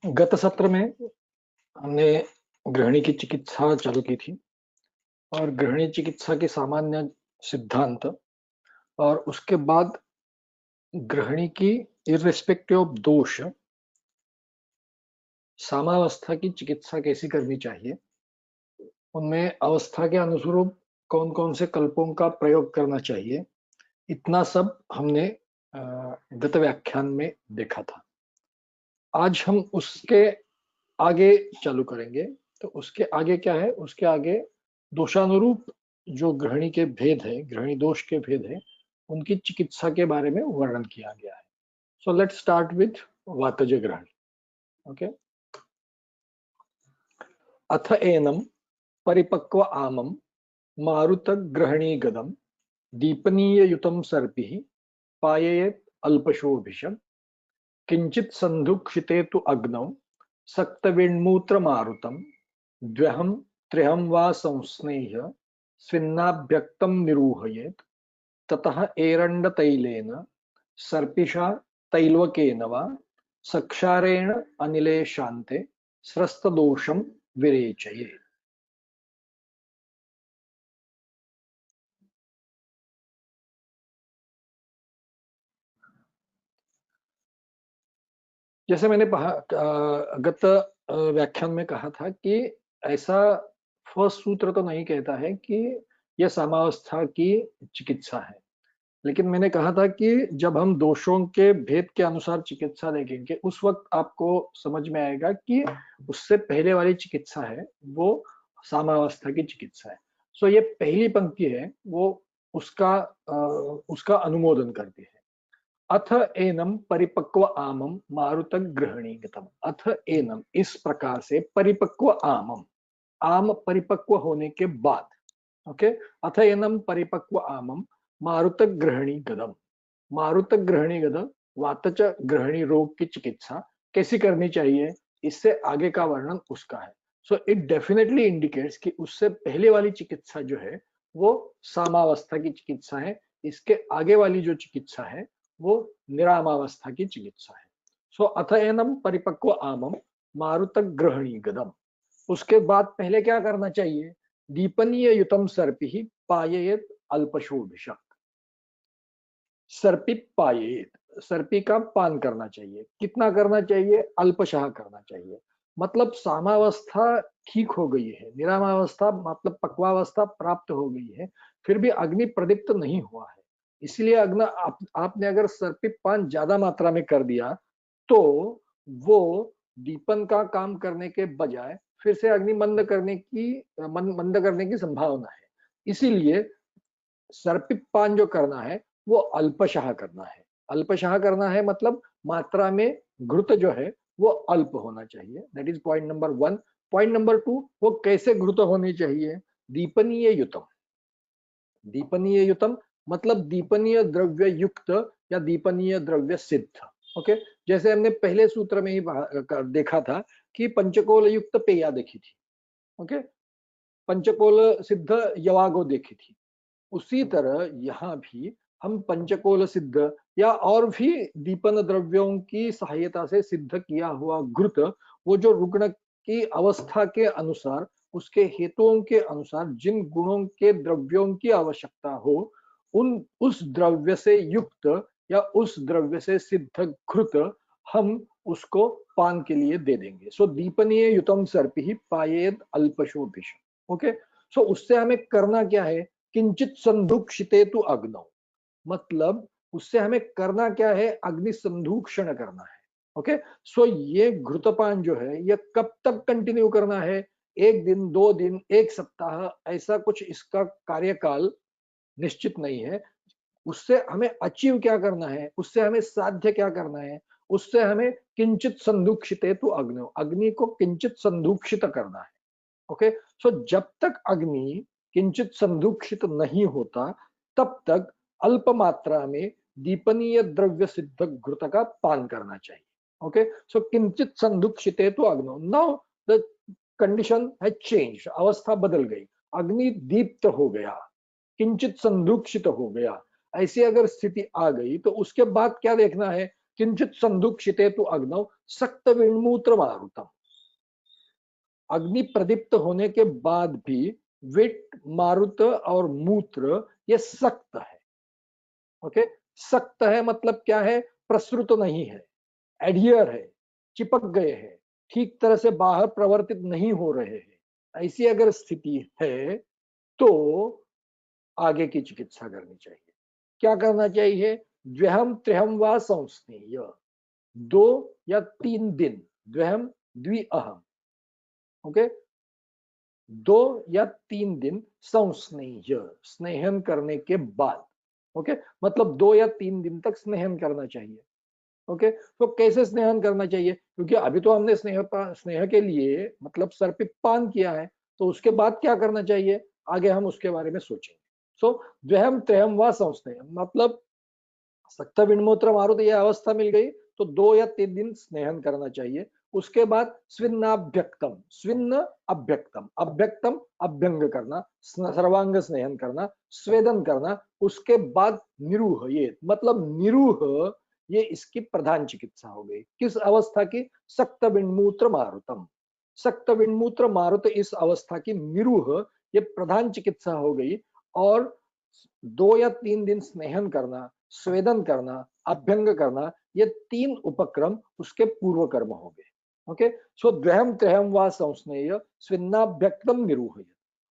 गत सत्र में हमने गृहिणी की चिकित्सा चालू की थी और गृहिणी चिकित्सा के सामान्य सिद्धांत और उसके बाद गृहिणी की इर्रेस्पेक्टिव ऑफ दोष सामावस्था की चिकित्सा कैसी करनी चाहिए, उनमें अवस्था के अनुरूप कौन कौन से कल्पों का प्रयोग करना चाहिए, इतना सब हमने गत व्याख्यान में देखा था। आज हम उसके आगे चालू करेंगे। तो उसके आगे क्या है? उसके आगे दोषानुरूप जो गृहिणी के भेद है, गृहिणी दोष के भेद है, उनकी चिकित्सा के बारे में वर्णन किया गया है। सो लेट्स स्टार्ट विथ वातज गृहिणी। ओके। अथ एनम परिपक्व आमम मारुत गृहिणी गदम दीपनीय युतम सर्पिः पाययेत अल्पशोभिषम किंचित संधुक्षिते तु अग्नौ सक्तविण्मूत्र मारुतम द्व्यहम त्र्यहम वा संस्नेह्य स्विन्नाभ्यक्तं निरूहयेत् ततः एरण्ड तैलेन सर्पिषा तैलवकेन वा सक्षारेण अनिले शान्ते स्रस्तदोषं विरेचयेत्। जैसे मैंने गत व्याख्यान में कहा था कि ऐसा फर्स्ट सूत्र तो नहीं कहता है कि यह सामावस्था की चिकित्सा है, लेकिन मैंने कहा था कि जब हम दोषों के भेद के अनुसार चिकित्सा देखेंगे उस वक्त आपको समझ में आएगा कि उससे पहले वाली चिकित्सा है वो सामावस्था की चिकित्सा है। सो ये पहली पंक्ति है वो उसका उसका अनुमोदन करती है। अथ एनम परिपक्व आमम मारुत गृहिणी गतम। अथ एनम इस प्रकार से परिपक्व आमम, आम परिपक्व होने के बाद। ओके। अथ एनम परिपक्व आमम मारुत गृहिणी गदम। मारुत गृहिणी गद वातच गृहिणी रोग की चिकित्सा कैसी करनी चाहिए, इससे आगे का वर्णन उसका है। सो इट डेफिनेटली इंडिकेट्स कि उससे पहले वाली चिकित्सा जो है वो सामावस्था की चिकित्सा है। इसके आगे वाली जो चिकित्सा है वो निरामावस्था की चिकित्सा है। सो अथ एनम परिपक्व आमम मारुत गृहिणी गदम। उसके बाद पहले क्या करना चाहिए? दीपनीय युतम सर्पि पाययेत अल्पशोभिषम। सर्पि पायेत, सर्पि का पान करना चाहिए। कितना करना चाहिए? अल्पशः करना चाहिए। मतलब सामावस्था ठीक हो गई है, निरामावस्था मतलब पक्वावस्था प्राप्त हो गई है, फिर भी अग्नि प्रदीप्त नहीं हुआ है। इसलिए आपने अगर सर्पि पान ज्यादा मात्रा में कर दिया तो वो दीपन का काम करने के बजाय फिर से अग्नि मंद करने की संभावना है। इसीलिए सर्पिपान जो करना है वो अल्पशः करना है। अल्पशः करना है मतलब मात्रा में घृत जो है वो अल्प होना चाहिए। That is point number 1। Point number 2, वो कैसे घृत होनी चाहिए? दीपनीय युतम। दीपनीय युतम मतलब दीपनीय द्रव्य युक्त या दीपनीय द्रव्य सिद्ध। ओके। जैसे हमने पहले सूत्र में ही देखा था कि पंचकोल युक्त पेया देखी थी। ओके। पंचकोल सिद्ध यवागो देखी थी। उसी तरह यहाँ भी हम पंचकोल सिद्ध या और भी दीपन द्रव्यों की सहायता से सिद्ध किया हुआ घृत, वो जो रुग्ण की अवस्था के अनुसार, उसके हेतुओं के अनुसार जिन गुणों के द्रव्यों की आवश्यकता हो, उस द्रव्य से युक्त या उस द्रव्य से सिद्ध घृत हम उसको पान के लिए दे देंगे। सो दीपनीय युतम सर्पि पायेद अल्पशोभिष। ओके। सो उससे हमें करना क्या है? किंचित संधुक्षिते तु अग्नौ, मतलब उससे हमें करना क्या है? अग्नि संधूक्षण करना है। ओके। सो ये घृतपान जो है ये कब तक कंटिन्यू करना है? 1 दिन, 2 दिन, 1 सप्ताह, ऐसा कुछ इसका कार्यकाल निश्चित नहीं है। उससे हमें अचीव क्या करना है, उससे हमें साध्य क्या करना है? उससे हमें किंचित संधुक्षिते तु अग्नौ, अग्नि को किंचित संधुक्षित करना है। ओके। सो जब तक अग्नि किंचित संधुक्षित नहीं होता तब तक अल्प मात्रा में दीपनीय द्रव्य सिद्ध घृत का पान करना चाहिए। ओके। सो किंचित संधुक्षिते तो अग्नो, now the condition has changed, अवस्था बदल गई, अग्नि दीप्त हो गया, किंचित संधुक्षित हो गया। ऐसी अगर स्थिति आ गई तो उसके बाद क्या देखना है? किंचित संदुक्षिते तु अग्नौ सक्त विण्मूत्र मारुतम। अग्नि प्रदीप्त होने के बाद भी विट, मारुत और मूत्र ये सक्त है। ओके, सक्त है मतलब क्या है? प्रसृत नहीं है, एडहियर है, चिपक गए हैं, ठीक तरह से बाहर प्रवर्तित नहीं हो रहे हैं। ऐसी अगर स्थिति है तो आगे की चिकित्सा करनी चाहिए। क्या करना चाहिए? द्व्यहम त्र्यहम व संस्नेय, 2 या 3 दिन, द्व्यहम द्विअहम, ओके, 2 या 3 दिन संस्नेय, स्नेहन करने के बाद, ओके, मतलब 2 या 3 दिन तक स्नेहन करना चाहिए। ओके, तो कैसे स्नेहन करना चाहिए? क्योंकि अभी तो हमने स्नेह के लिए मतलब सर पे पान किया है, तो उसके बाद क्या करना चाहिए आगे हम उसके बारे में सोचेंगे। सो द्वयम त्रयम व संस्नेह मतलब सक्त विण्मूत्र मारुत यह अवस्था मिल गई तो 2 या 3 दिन स्नेहन करना चाहिए। उसके बाद स्विन्नाभ्यक्तम, स्विन्न अभ्यक्तम, अभ्यक्तम अभ्यंग करना, सर्वांग स्नेहन करना, स्वेदन करना। उसके बाद निरूह, ये मतलब निरूह, ये इसकी प्रधान चिकित्सा हो गई। किस अवस्था की? सक्त विण्मूत्र मारुतम, सक्त विण्मूत्र मारुत इस अवस्था की निरूह ये प्रधान चिकित्सा हो गई। और 2 या 3 दिन स्नेहन करना, स्वेदन करना, अभ्यंग करना, ये 3 उपक्रम उसके पूर्व कर्म हो गए। ओके, सो द्वयम त्रयम व संस्नेय स्विन्नाभ्यक्तम निरूहय।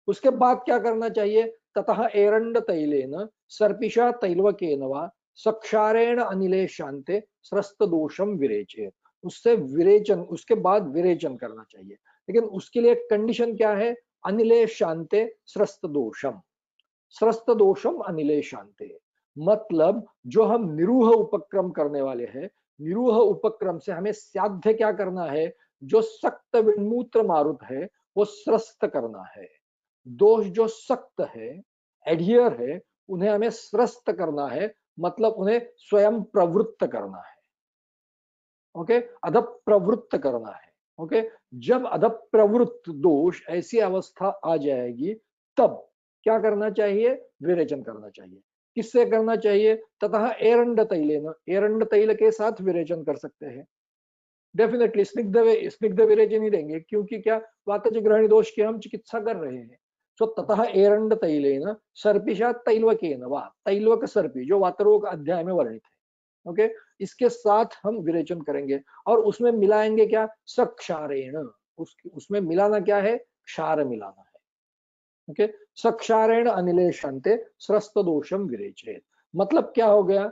उसके बाद क्या करना चाहिए? ततः एरंड तैलेन सर्पिषा तैलवकेन वा सक्षारेण अनिले शांते स्रस्त दोषम विरेचेत। उससे विरेचन, उसके बाद विरेचन करना चाहिए। लेकिन उसके लिए कंडीशन क्या है? अनिले शांते स्रस्त दोषम, स्रस्त दोषम अनिले शांते, मतलब जो हम निरूह उपक्रम करने वाले हैं, निरूह उपक्रम से हमें साध्य क्या करना है? जो सक्त विण्मूत्र मारुत है वो स्रस्त करना है। दोष जो सक्त है, एडहियर है, उन्हें हमें स्रस्त करना है, मतलब उन्हें स्वयं प्रवृत्त करना है। ओके, अधप प्रवृत्त करना है। ओके, जब अधप प्रवृत्त दोष ऐसी अवस्था आ जाएगी तब क्या करना चाहिए? विरेचन करना चाहिए। किससे करना चाहिए? तथा एरंड तैलेन, एरंड तैल के साथ विरेचन कर सकते हैं। डेफिनेटली स्निग्ध विरेचन ही देंगे, क्योंकि क्या? वातज ग्रहणी दोष की हम चिकित्सा कर रहे हैं। सो ततः एरंड तैलेन सर्पिषा तैलवकेन वा, तैलवक सर्पी जो वातरोग अध्याय में वर्णित है। ओके, इसके साथ हम विरेचन करेंगे और उसमें मिलाएंगे क्या? सक्षारेण, उसमें मिलाना क्या है? क्षार मिलाना है। ओके, सक्षारेण अनिले शांते स्रस्त दोषम विरेचेत। मतलब क्या हो गया?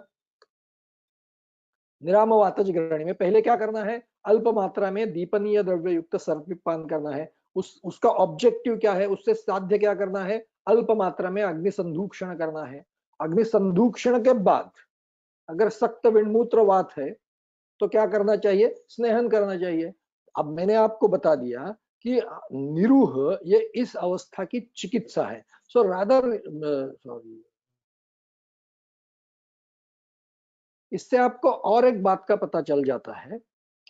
निराम वातज ग्रहणी में पहले क्या करना है? अल्प मात्रा में दीपनीय द्रव्य युक्त सर्पिपान करना है। उसका ऑब्जेक्टिव क्या है? उससे साध्य क्या करना है? अल्प मात्रा में अग्नि संधूक्षण करना है। अग्नि संधूक्षण के बाद अगर सक्त विण्मूत्र वात है तो क्या करना चाहिए? स्नेहन करना चाहिए। अब मैंने आपको बता दिया कि निरूह ये इस अवस्था की चिकित्सा है। सो रादर, सॉरी, इससे आपको और एक बात का पता चल जाता है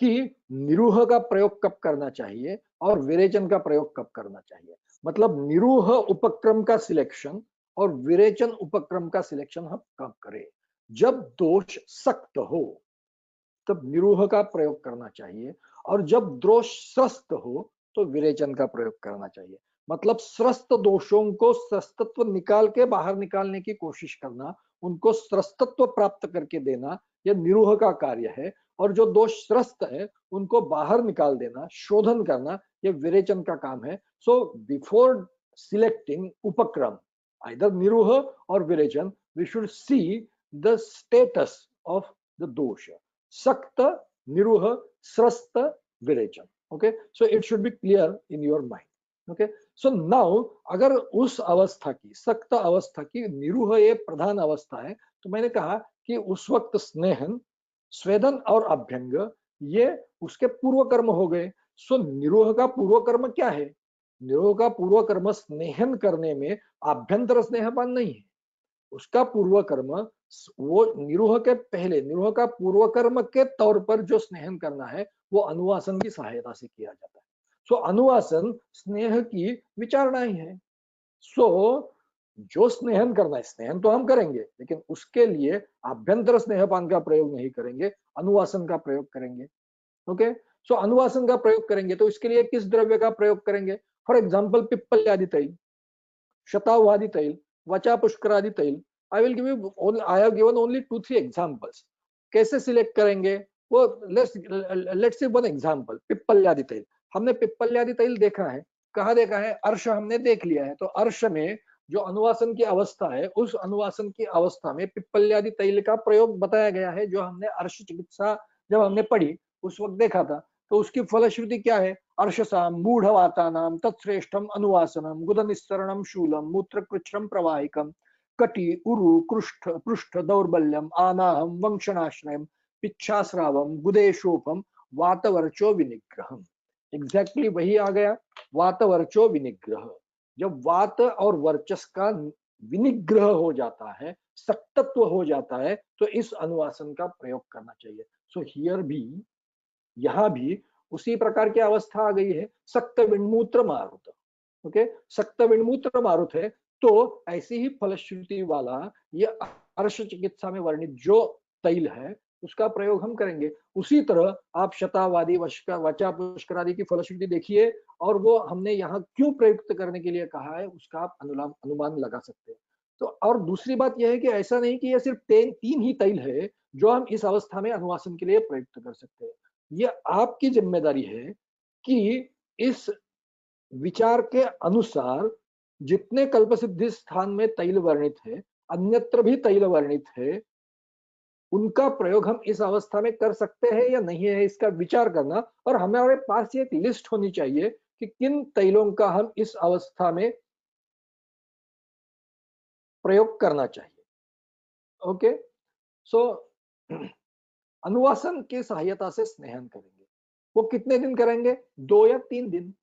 कि निरूह का प्रयोग कब करना चाहिए और विरेचन का प्रयोग कब करना चाहिए। मतलब निरूह उपक्रम का सिलेक्शन और विरेचन उपक्रम का सिलेक्शन हम कब करें? जब दोष सक्त हो तब निरूह का प्रयोग करना चाहिए, और जब दोष स्रस्त हो तो विरेचन का प्रयोग करना चाहिए। मतलब स्रस्त दोषों को स्रस्तत्व निकाल के बाहर निकालने की कोशिश करना, उनको स्रस्तत्व प्राप्त करके देना, यह निरूह का कार्य है। और जो दोष स्रस्त है उनको बाहर निकाल देना, शोधन करना, यह विरेचन का काम है। सो बिफोर सिलेक्टिंग उपक्रम, आइदर निरूह और विरेचन, we should see the status of the dosha, सक्त, निरूह, स्रस्त, विरेचन। Okay, so it should be clear in your mind. Okay, so now अगर उस अवस्था की, सक्त अवस्था की, निरूह ये प्रधान अवस्था है, तो मैंने कहा कि उस वक्त स्नेहन, स्वेदन और अभ्यंग ये उसके पूर्व कर्म हो गए। सो निरूह का पूर्व कर्म क्या है? निरूह का पूर्व कर्म स्नेहन करने में आभ्यंतर स्नेहपान नहीं है। उसका पूर्व कर्म, वो निरूह के पहले, निरूह का पूर्व कर्म के तौर पर जो स्नेहन करना है वो अनुवासन की सहायता से किया जाता है। सो अनुवासन स्नेह की विचारणा ही है। सो जो स्नेहन करना है, स्नेहन तो हम करेंगे, लेकिन उसके लिए आभ्यंतर स्नेहपान का प्रयोग नहीं करेंगे, अनुवासन का प्रयोग करेंगे। ओके, सो अनुवासन का प्रयोग करेंगे तो इसके लिए किस द्रव्य का प्रयोग करेंगे? फॉर एग्जाम्पल पिप्पल्यादि तैल, शतावहादि तैल, वचा पुष्करादि तैल। I will give you, I have given only 2-3 examples. कैसे सिलेक्ट करेंगे वो? लेट्स सी वन एग्जांपल, पिप्पल्यादि तैल। हमने पिप्पल्यादि तैल देखा है, कहाँ देखा है? अर्श हमने देख लिया है, तो अर्श में जो अनुवासन की अवस्था है, उस अनुवासन की अवस्था में पिप्पल्यादि तैल का प्रयोग बताया गया है, जो हमने अर्श चिकित्सा जब हमने पढ़ी उस वक्त देखा था। तो उसकी फलश्रुति क्या है? अर्शसाम मूढ़वातानाम तत्श्रेष्ठम अनुवासनम गुदनिस्सरणम शूलम मूत्रकृच्छ्रम प्रवाहिकम कटि उरु कृष्ठ पृष्ठ दौर्बल्यम आनाहम वंशनाश्रयम पिच्छास्रावम गुदेशोपम वातवर्चो विनिग्रहम। एग्जैक्टली वही आ गया, वातवर्चो विनिग्रह। जब वात और वर्चस का विनिग्रह हो जाता है, सख्तत्व हो जाता है, तो इस अनुवासन का प्रयोग करना चाहिए। सो हियर भी, यहां भी उसी प्रकार की अवस्था आ गई है, सक्त विणमूत्र मारुत। ओके, सक्त विणमूत्र मारुत है, तो ऐसी ही फलश्रुति वाला ये अर्श चिकित्सा में वर्णित जो तैल है उसका प्रयोग हम करेंगे। उसी तरह आप शतावादी वचा पुष्करादि की फलश्रुति देखिए, और वो हमने यहाँ क्यों प्रयुक्त करने के लिए कहा है उसका आप अनुमान लगा सकते हैं। तो और दूसरी बात यह है कि ऐसा नहीं कि ये सिर्फ तीन ही तैल है जो हम इस अवस्था में अनुवासन के लिए प्रयुक्त कर सकते हैं। ये आपकी जिम्मेदारी है कि इस विचार के अनुसार जितने कल्पसिद्धि स्थान में तैल वर्णित है, अन्यत्र भी तैल वर्णित है, उनका प्रयोग हम इस अवस्था में कर सकते हैं या नहीं है, इसका विचार करना। और हमारे पास एक लिस्ट होनी चाहिए कि किन तैलों का हम इस अवस्था में प्रयोग करना चाहिए। ओके, सो अनुवासन की सहायता से स्नेहन करेंगे। वो कितने दिन करेंगे? 2 या 3 दिन।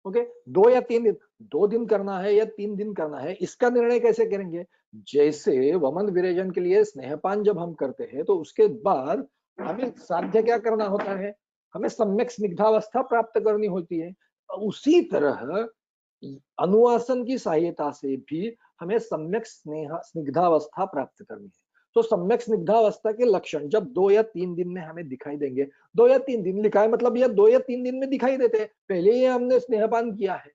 ओके, 2 या 3 दिन, 2 दिन करना है या 3 दिन करना है, इसका निर्णय कैसे करेंगे? जैसे वमन विरेचन के लिए स्नेहपान जब हम करते हैं तो उसके बाद हमें साध्य क्या करना होता है? हमें सम्यक स्निग्धावस्था प्राप्त करनी होती है। उसी तरह अनुवासन की सहायता से भी हमें सम्यक स्निग्धावस्था प्राप्त करनी है। तो सम्यक स्निग्धावस्था के लक्षण जब 2 या 3 दिन में हमें दिखाई देंगे, 2 या 3 दिन लिखा है मतलब यह 2 या 3 दिन में दिखाई देते हैं, पहले ही हमने स्नेहपान किया है।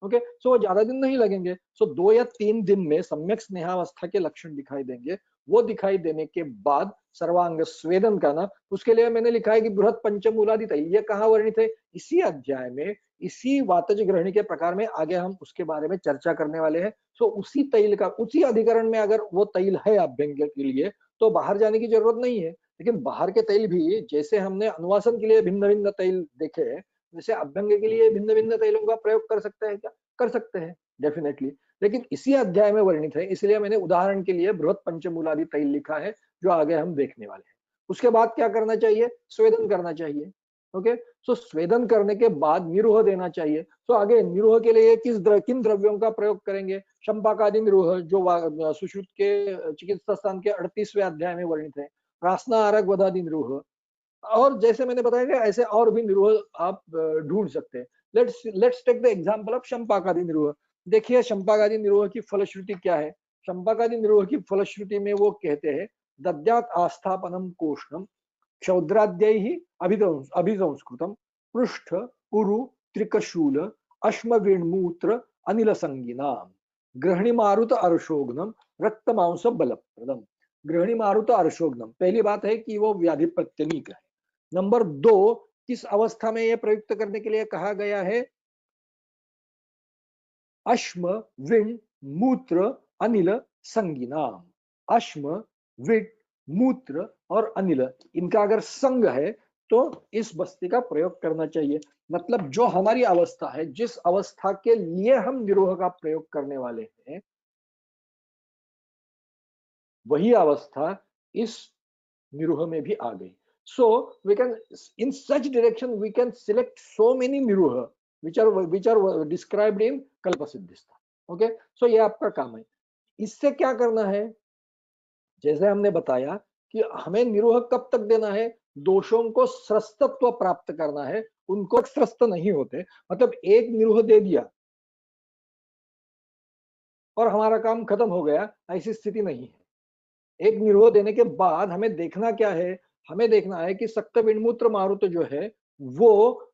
ओके, सो ज्यादा दिन नहीं लगेंगे। सो 2 या 3 दिन में सम्यक स्नेहावस्था के लक्षण दिखाई देंगे। वो दिखाई देने के बाद सर्वांग स्वेदन करना, उसके लिए मैंने लिखा है कि बृहत पंचमूलादि तैल, ये कहाँ वर्णित है? इसी अध्याय में, इसी वातज ग्रहणी के प्रकार में आगे हम उसके बारे में चर्चा करने वाले हैं। सो उसी तैल का, उसी अधिकरण में अगर वो तैल है अभ्यंग के लिए, तो बाहर जाने की जरूरत नहीं है। लेकिन बाहर के तैल भी, जैसे हमने अनुवासन के लिए भिन्न भिन्न तैल देखे हैं, वैसे अभ्यंग के लिए भिन्न भिन्न तैलों का प्रयोग कर सकते हैं क्या? कर सकते हैं, डेफिनेटली। लेकिन इसी अध्याय में वर्णित है, इसलिए मैंने उदाहरण के लिए बृहत पंचमूलादि तैल लिखा है, जो आगे हम देखने वाले हैं। उसके बाद क्या करना चाहिए? स्वेदन करना चाहिए। ओके, सो स्वेदन करने के बाद निरोह देना चाहिए। तो आगे निरोह के लिए किन द्रव्यों का प्रयोग करेंगे? शंपाकादि निरोह, जो सुश्रुत के चिकित्सा स्थान के 38वें अध्याय में वर्णित है। रासना आरक वधादि निरोह, और जैसे मैंने बताया ऐसे और भी निरोह आप ढूंढ सकते हैं। Let's take the example of शंपाकादि निरोह। देखिए शंपाकादि निरोह की फलश्रुति क्या है? शंपाकादि निरोह की फलश्रुति में वो कहते हैं, दद्यात् आस्थापनम कोष्णम क्षौद्राद्यैः अभिसंस्कृतम पृष्ठ उरु त्रिकशूल अश्मवीणमूत्र अनिल संगीनाम गृहिणी मारुत अर्शोग्नम रक्त मांस बलप्रदम। गृहिणी मारुत अर्शोग्नम, पहली बात है कि वो व्याधि प्रत्यनीक है। नंबर 2, किस अवस्था में यह प्रयुक्त करने के लिए कहा गया है? अश्म विण मूत्र अनिल संगीनाम। अश्म विट मूत्र और अनिल, इनका अगर संग है तो इस बस्ती का प्रयोग करना चाहिए। मतलब जो हमारी अवस्था है, जिस अवस्था के लिए हम निरोह का प्रयोग करने वाले हैं, वही अवस्था इस निरोह में भी आ गई। So we can, in such direction we can select so many niruha which are described in कल्पसिद्धिस्था। ओके, सो ये आपका काम है। इससे क्या करना है? जैसे हमने बताया कि हमें निरोह कब तक देना है? दोषों को स्रस्तत्व प्राप्त करना है, उनको स्रस्त नहीं होते। मतलब एक निरोह दे दिया, और हमारा काम खत्म हो गया, ऐसी स्थिति नहीं है। एक निरोध देने के बाद हमें देखना क्या है, हमें देखना है कि सक्त विणमूत्र मारुत जो है वो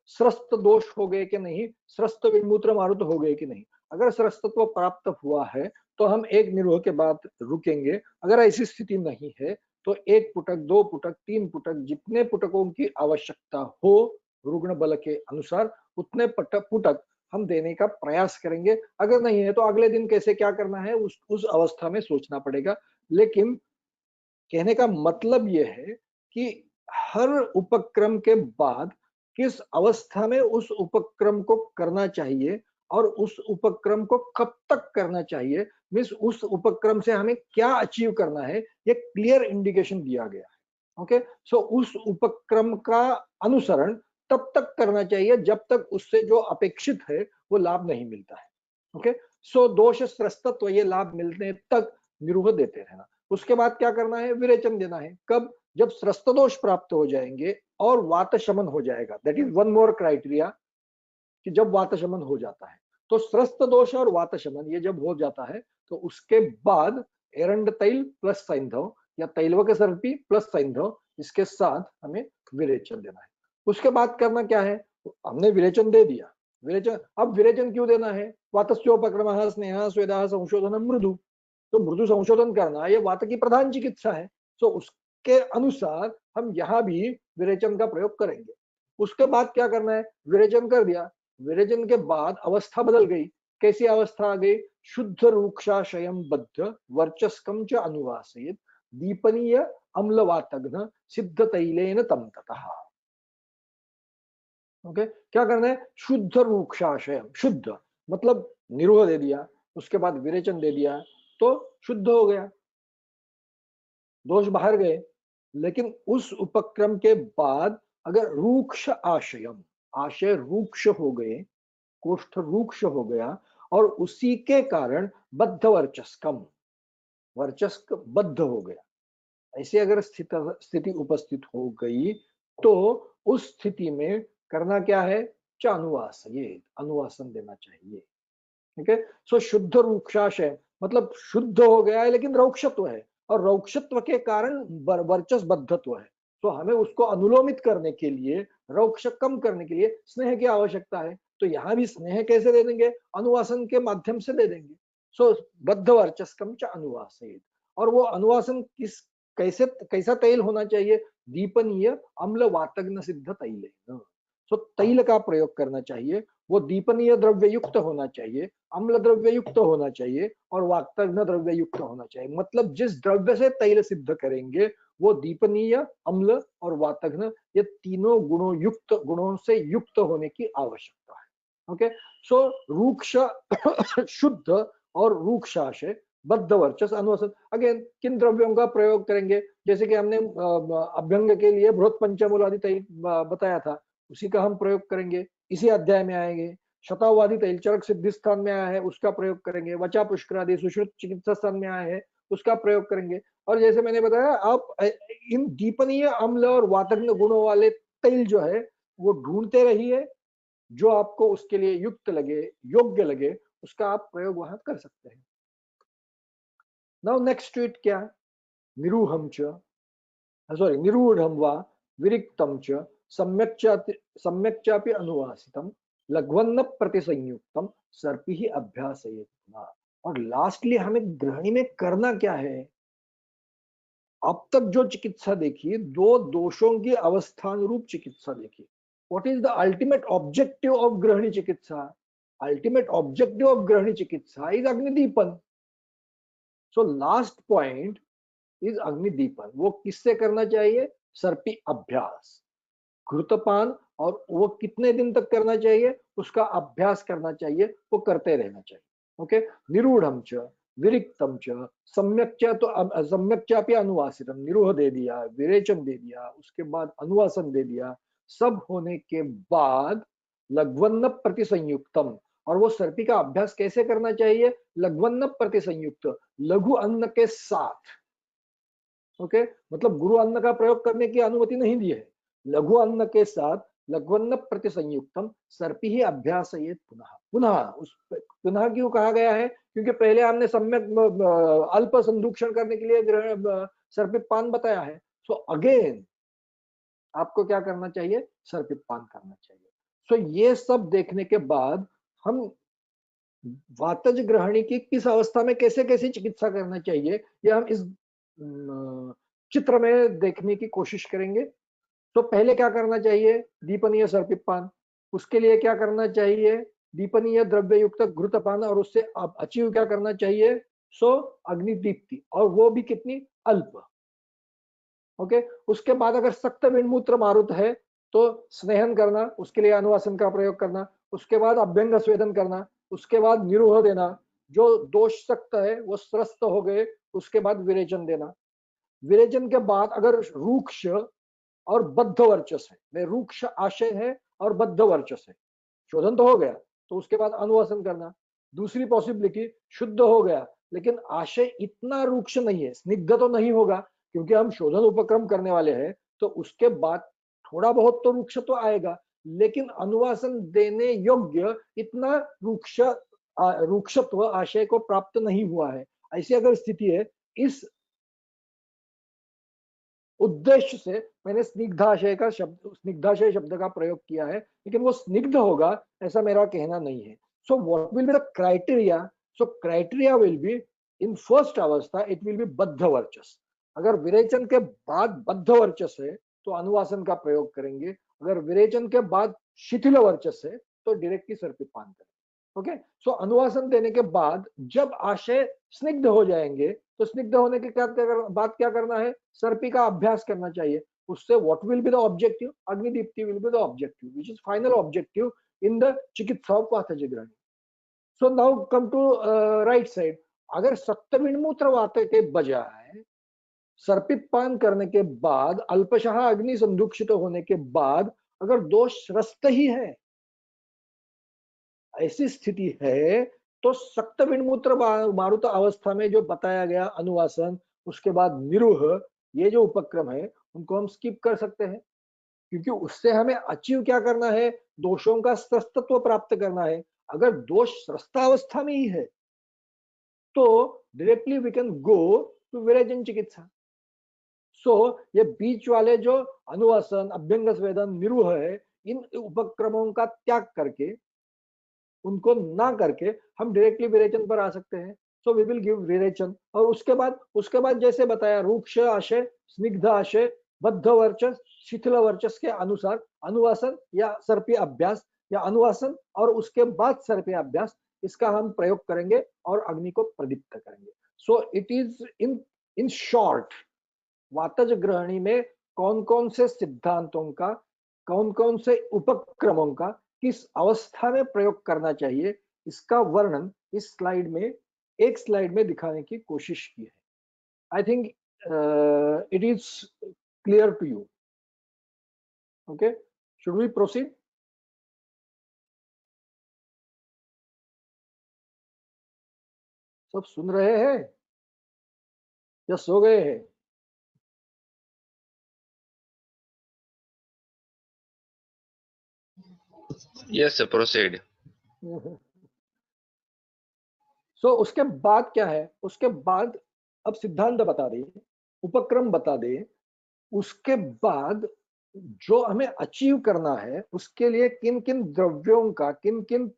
स्रस्त दोष हो गए कि नहीं, स्रस्त विणमूत्र मारुत हो गए कि नहीं। अगर स्रस्तत्व प्राप्त हुआ है तो हम एक निरोध के बाद रुकेंगे। अगर ऐसी स्थिति नहीं है तो एक पुटक, दो पुटक, तीन पुटक, जितने पुटकों की आवश्यकता हो रुग्ण बल के अनुसार उतने पुटक हम देने का प्रयास करेंगे। अगर नहीं है तो अगले दिन कैसे क्या करना है उस अवस्था में सोचना पड़ेगा। लेकिन कहने का मतलब यह है कि हर उपक्रम के बाद किस अवस्था में उस उपक्रम को करना चाहिए और उस उपक्रम को कब तक करना चाहिए, मीन्स उस उपक्रम से हमें क्या अचीव करना है, ये क्लियर इंडिकेशन दिया गया है। ओके, सो उस उपक्रम का अनुसरण तब तक करना चाहिए जब तक उससे जो अपेक्षित है वो लाभ नहीं मिलता है। ओके, सो दोष स्रस्तत्व ये लाभ मिलने तक निरूह देते रहना। उसके बाद क्या करना है, विरेचन देना है। कब, जब स्रस्त दोष प्राप्त हो जाएंगे और वात शमन हो जाएगा। That is one more criteria कि जब वात शमन हो जाता है तो स्रस्त दोष और वात शमन ये जब हो जाता है तो उसके बाद एरंड तैल प्लस सैंधव या तैलवक सर्पी प्लस सैंधव, इसके साथ हमें विरेचन देना है। उसके बाद करना क्या है, हमने विरेचन दे दिया। विरेचन, अब विरेचन क्यों देना है, वातस्योपक्रमः स्नेहः स्वेदः संशोधनम मृदु। तो मृदु संशोधन करना ये वात की प्रधान चिकित्सा है, तो उसके अनुसार हम यहाँ भी विरेचन का प्रयोग करेंगे। उसके बाद क्या करना है, विरेचन कर दिया, विरेचन के बाद अवस्था बदल गई। कैसी अवस्था आ गई, शुद्ध रूक्षाशयम बद्ध वर्चस्कम च अनुवासयेत दीपनीय अम्लवातघ्न सिद्ध तैलेन तम ततः। ओके, क्या करना है, शुद्ध रूक्षाशयम, शुद्ध मतलब निरोध दे दिया, उसके बाद विरेचन दे दिया तो शुद्ध हो गया, दोष बाहर गए। लेकिन उस उपक्रम के बाद अगर रूक्ष आशयम, आशय रूक्ष हो गए, कोष्ठ रूक्ष हो गया और उसी के कारण बद्ध वर्चस्कम, वर्चस्क बद्ध हो गया, ऐसे अगर स्थिति उपस्थित हो गई तो उस स्थिति में करना क्या है, चानुवास, ये अनुवासन देना चाहिए। ठीक है, सो शुद्ध रूक्षाशय मतलब शुद्ध हो गया है लेकिन रौक्षत्व है और रौक्षत्व के कारण वर्चस बद्धत्व है। तो हमें उसको अनुलोमित करने के लिए, रौक्ष कम करने के लिए स्नेह की आवश्यकता है। तो यहाँ भी स्नेह कैसे दे देंगे, अनुवासन के माध्यम से दे देंगे। सो बद्ध वर्चस्कम च अनुवासित, और वो अनुवासन किस, कैसे, कैसा तैल होना चाहिए, दीपनीय अम्ल वातग्न सिद्ध तैल। सो तैल का प्रयोग करना चाहिए, वो दीपनीय द्रव्य युक्त होना चाहिए, अम्ल द्रव्य युक्त होना चाहिए और वाक्तघ्न द्रव्य युक्त होना चाहिए। मतलब जिस द्रव्य से तैल सिद्ध करेंगे वो दीपनीय, अम्ल और वातघ्न, ये तीनों गुणों युक्त, गुणों से युक्त होने की आवश्यकता है। ओके, सो रूक्ष शुद्ध और रूक्षाशय बद्ध वर्चस अनुवसन। अगेन किन द्रव्यों का प्रयोग करेंगे, जैसे कि हमने अभ्यंग के लिए बृहत पंचमूलादि तैल बताया था, उसी का हम प्रयोग करेंगे, इसी अध्याय में आएंगे। शतावादी तैल चरक सिद्धि स्थान में आया है, उसका प्रयोग करेंगे। वचा पुष्करादि सुश्रुत चिकित्सा स्थान में आया है, उसका प्रयोग करेंगे। और जैसे मैंने बताया, आप इन दीपनीय अम्ल और वातग्न गुणों वाले तैल जो है वो ढूंढते रहिए, जो आपको उसके लिए युक्त लगे, योग्य लगे, उसका आप प्रयोग वहां कर सकते हैं। नाउ नेक्स्ट ट्वीट क्या, निरूहम च, सॉरी निरूढ़म वा विरिक्तम च सम्यक् चापि अनुवासितम लघ्वन्न प्रतिसंयुक्तम सर्पि ही अभ्यासयेत्। और लास्टली हमें गृहिणी में करना क्या है, अब तक जो चिकित्सा देखी, दो दोषों की अवस्थानुरूप चिकित्सा देखी। What is the ultimate objective of गृहिणी चिकित्सा, अल्टीमेट ऑब्जेक्टिव ऑफ गृहिणी चिकित्सा इज अग्निदीपन। सो लास्ट पॉइंट इज अग्निदीपन। वो किससे करना चाहिए, सर्पी अभ्यास, घृतपान, और वो कितने दिन तक करना चाहिए, उसका अभ्यास करना चाहिए, वो करते रहना चाहिए। ओके, निरूढ़म च विरिक्तम च सम्यक च, तो सम्यक चापि अनुवासितम, निरूह दे दिया, विरेचन दे दिया, उसके बाद अनुवासन दे दिया, सब होने के बाद लघ्वन्न प्रतिसंयुक्तम। और वो सर्पी का अभ्यास कैसे करना चाहिए, लघ्वन्न प्रतिसंयुक्त, लघु अन्न के साथ। ओके, मतलब गुरु अन्न का प्रयोग करने की अनुमति नहीं दी है, लघु अन्न के साथ लघ्वन्न प्रतिसंयुक्तम सर्पि अभ्यासयेत पुनः। पुनः उस पुनः क्यों कहा गया है? क्योंकि पहले हमने सम्यक अल्प संदूषण करने के लिए सर्पिपान बताया है। सो अगेन आपको क्या करना चाहिए? सर्पिपान करना चाहिए। सो ये सब देखने के बाद हम वातज ग्रहणी की किस अवस्था में कैसे कैसे चिकित्सा करना चाहिए, ये हम इस चित्र में देखने की कोशिश करेंगे। तो पहले क्या करना चाहिए? दीपनीय सर्पिपान। उसके लिए क्या करना चाहिए? दीपनीय द्रव्य युक्त घृतपान, और उससे अचीव क्या करना चाहिए? सो अग्निदीप्ति, और वो भी कितनी? अल्प। ओके। उसके बाद अगर सक्त विणमूत्र मारुत है तो स्नेहन करना, उसके लिए अनुवासन का प्रयोग करना। उसके बाद अभ्यंग स्वेदन करना। उसके बाद निरूह देना। जो दोष सक्त है वो स्रस्त हो गए, उसके बाद विरेचन देना। विरेचन के बाद अगर रूक्ष और बद्ध वर्चस है, में रूक्ष आशय है और बद्ध वर्चस है, शोधन तो हो गया, तो उसके बाद अनुवासन करना। दूसरी पॉसिबिलिटी, शुद्ध हो गया लेकिन आशय इतना रूक्ष नहीं है, स्निग्ध तो नहीं होगा क्योंकि हम शोधन उपक्रम करने वाले हैं, तो उसके बाद थोड़ा बहुत तो रूक्ष तो आएगा, लेकिन अनुवासन देने योग्य इतना रूक्षत्व आशय को प्राप्त नहीं हुआ है। ऐसी अगर स्थिति है, इस उद्देश्य से मैंने स्निग्धाशय का शब्द, स्निग्धाशय शब्द का प्रयोग किया है, लेकिन वो स्निग्ध होगा ऐसा मेरा कहना नहीं है। So what will be the criteria? So criteria will be, in first अवस्था इट विल बी बद्ध वर्चस। अगर विरेचन के बाद बद्ध वर्चस है तो अनुवासन का प्रयोग करेंगे। अगर विरेचन के बाद शिथिल वर्चस है तो डायरेक्टली सर्पिपान करेंगे। ओके। सो अनुवासन देने के बाद जब आशय स्निग्ध हो जाएंगे तो स्निग्ध होने के बाद क्या करना है? सर्पी का अभ्यास करना चाहिए। उससे what will be the objective? अग्निदीप्ति will be the objective, which is final objective in the चिकित्सा ऑफ वातज ग्रहणी। So now come to right side. अगर सप्तविणमूत्र वात के बजाय सर्पिपान करने के बाद, अल्पशः अग्नि संदूषित होने के बाद अगर दोष रस्त ही है, ऐसी स्थिति है, तो सक्त विणमूत्र मारुत अवस्था में जो बताया गया अनुवासन, उसके बाद निरूह, ये जो उपक्रम है उनको हम स्किप कर सकते हैं, क्योंकि उससे हमें अचीव क्या करना है? दोषों का स्रस्तत्व प्राप्त करना है। अगर दोष स्रस्तावस्था में ही है तो directly we can go to विरेचन चिकित्सा। सो ये बीच वाले जो अनुवासन, अभ्यंग स्वेदन, निरूह है, इन उपक्रमों का त्याग करके, उनको ना करके हम डायरेक्टली विरेचन पर आ सकते हैं। सो वी विल गिव विरेचन, और उसके बाद जैसे बताया, रूक्ष आशय, स्निग्ध आशय, बद्ध वर्चस, शिथिल वर्चस के अनुसार अनुवासन या सर्पीय अभ्यास, या अनुवासन और उसके बाद सर्पीय अभ्यास, इसका हम प्रयोग करेंगे और अग्नि को प्रदीप्त करेंगे। So it is in short, वातज ग्रहणी में कौन कौन से सिद्धांतों का, कौन कौन से उपक्रमों का किस अवस्था में प्रयोग करना चाहिए, इसका वर्णन इस स्लाइड में, एक स्लाइड में दिखाने की कोशिश की है। I think it is clear to you. Okay, should we proceed? सब सुन रहे हैं या सो गए हैं? Yes, sir, proceed. सो उसके बाद क्या है? उसके बाद अब सिद्धांत बता दे, उपक्रम बता दे, उसके बाद जो हमें अचीव करना है उसके लिए किन किन द्रव्यों का, किन किन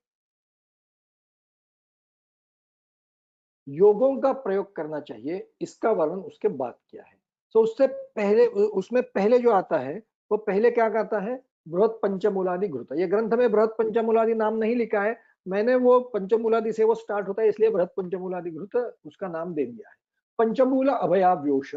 योगों का प्रयोग करना चाहिए, इसका वर्णन उसके बाद किया है। तो उससे पहले, उसमें पहले जो आता है वो पहले क्या कहता है? बृहत पंचमूलादि घृत। ये ग्रंथ में बृहत पंचमूलादि नाम नहीं लिखा है, मैंने वो पंचमूलादि से वो स्टार्ट होता है इसलिए बृहत पंचमूलादि घृत उसका नाम दे दिया है। पंचमूल अभयाव्योष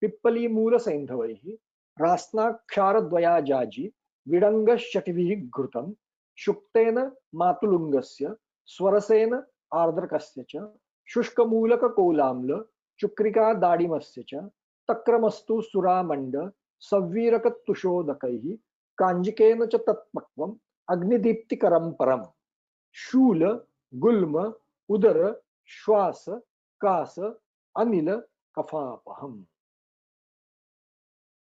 पिप्पली मूल सैंधवैः रास्नाक्षार द्वया जाजी विडंग शटिभिः घृतम शुक्तेन मातुलुंगस्य स्वरसेन आर्द्रकस्य च शुष्कमूलक कोलाम्ल चुक्रिका दाडिमस्य च तक्रमस्तु सुरामंड सवीरक तुषोदकैः कांजिकेन च तत्पक्वम् अग्निदीप्तिकरं परम शूल गुल्म उदर श्वास कास अनिल कफापहम।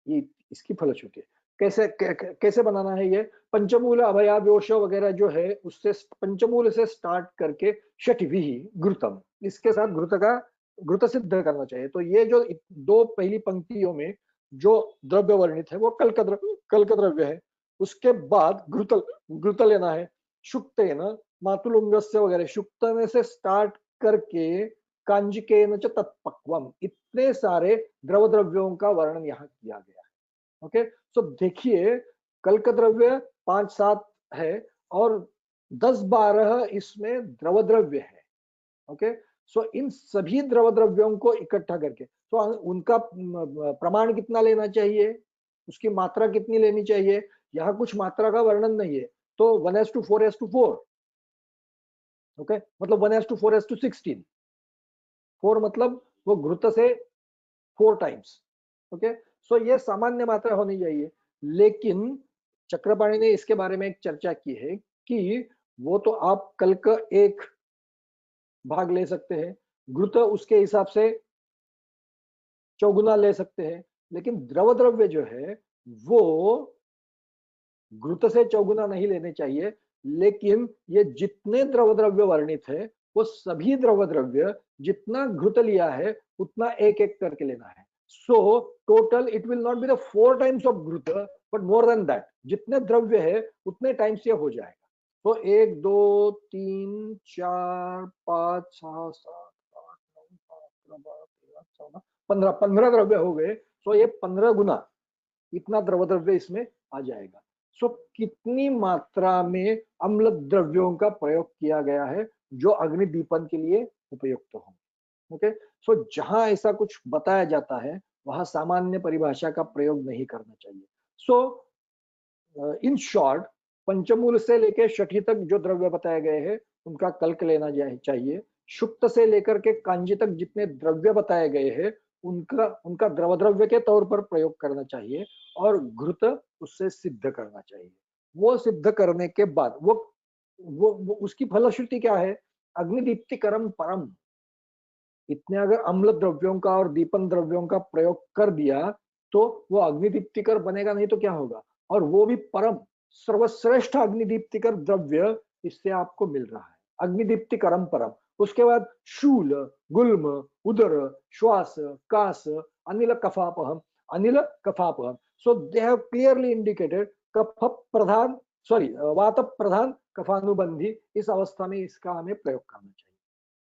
ये इसकी फलश्रुति है। कैसे बनाना है ये? पंचमूल अभयाव्योश वगैरह जो है उससे, पंचमूल से स्टार्ट करके षठवी घृतम, इसके साथ घृत सिद्ध करना चाहिए। तो ये जो दो पहली पंक्तियों में जो द्रव्य वर्णित है वो कल्क द्रव्य है। उसके बाद घृत लेना है। शुक्तेन मातुलुंगस्य वगैरह, शुक्तन से स्टार्ट करके कांजिकेन च तत्पक्वम, इतने सारे द्रव द्रव्यों का वर्णन यहाँ किया गया है। ओके, सो देखिए कल्क द्रव्य 5-7 है और 10-12 इसमें द्रव द्रव्य है। ओके, सो इन सभी द्रव द्रव्यों को इकट्ठा करके तो उनका प्रमाण कितना लेना चाहिए, उसकी मात्रा कितनी लेनी चाहिए, यहाँ कुछ मात्रा का वर्णन नहीं है। तो 1:4:4, ओके, मतलब 1:4:16, 4 मतलब वो घृत से 4 टाइम्स। ओके, सो ये सामान्य मात्रा होनी चाहिए। लेकिन चक्रपाणी ने इसके बारे में एक चर्चा की है कि वो तो आप कल्क 1 भाग ले सकते हैं, घृत उसके हिसाब से चौगुना ले सकते हैं, लेकिन द्रव द्रव्य जो है वो घृत से चौगुना नहीं लेने चाहिए। लेकिन ये जितने द्रव द्रव्य वर्णित है वो सभी द्रव द्रव्य जितना घृत लिया है उतना एक एक करके लेना है। So total it will not be the 4 times of घृत बट मोर देन दैट, जितने द्रव्य है उतने टाइम्स ये हो जाएगा। तो 1 2 3 4 5 6 7 8 9 10 11 12 13 14 15 द्रव्य हो गए। तो ये 15 गुना इतना द्रव द्रव्य इसमें आ जाएगा। सो कितनी मात्रा में अम्ल द्रव्यों का प्रयोग किया गया है जो अग्नि दीपन के लिए उपयुक्त हो। ओके, सो जहां ऐसा कुछ बताया जाता है वहां सामान्य परिभाषा का प्रयोग नहीं करना चाहिए। सो इन शॉर्ट, पंचमूल से लेकर छठी तक जो द्रव्य बताए गए हैं उनका कल्क लेना चाहिए। शुक्त से लेकर के कांजी तक जितने द्रव्य बताए गए हैं उनका उनका द्रव द्रव्य के तौर पर प्रयोग करना चाहिए और घृत उससे सिद्ध करना चाहिए। वो सिद्ध करने के बाद वो उसकी फलश्रुति क्या है? अग्निदीप्तिकरम परम, इतने अगर अम्ल द्रव्यों का और दीपन द्रव्यों का प्रयोग कर दिया तो वो अग्निदीप्तिकर बनेगा नहीं तो क्या होगा? और वो भी परम, सर्वश्रेष्ठ अग्निदीप्तिकर द्रव्य इससे आपको मिल रहा है, अग्निदीप्तिकरम परम। उसके बाद शूल, गुल्म, उदर, श्वास, कास, अनिल कफापहम, अनिल कफापहम। So they have clearly indicated कफ प्रधान, सॉरी वात प्रधान कफानुबंधी, इस अवस्था में इसका हमें प्रयोग करना चाहिए।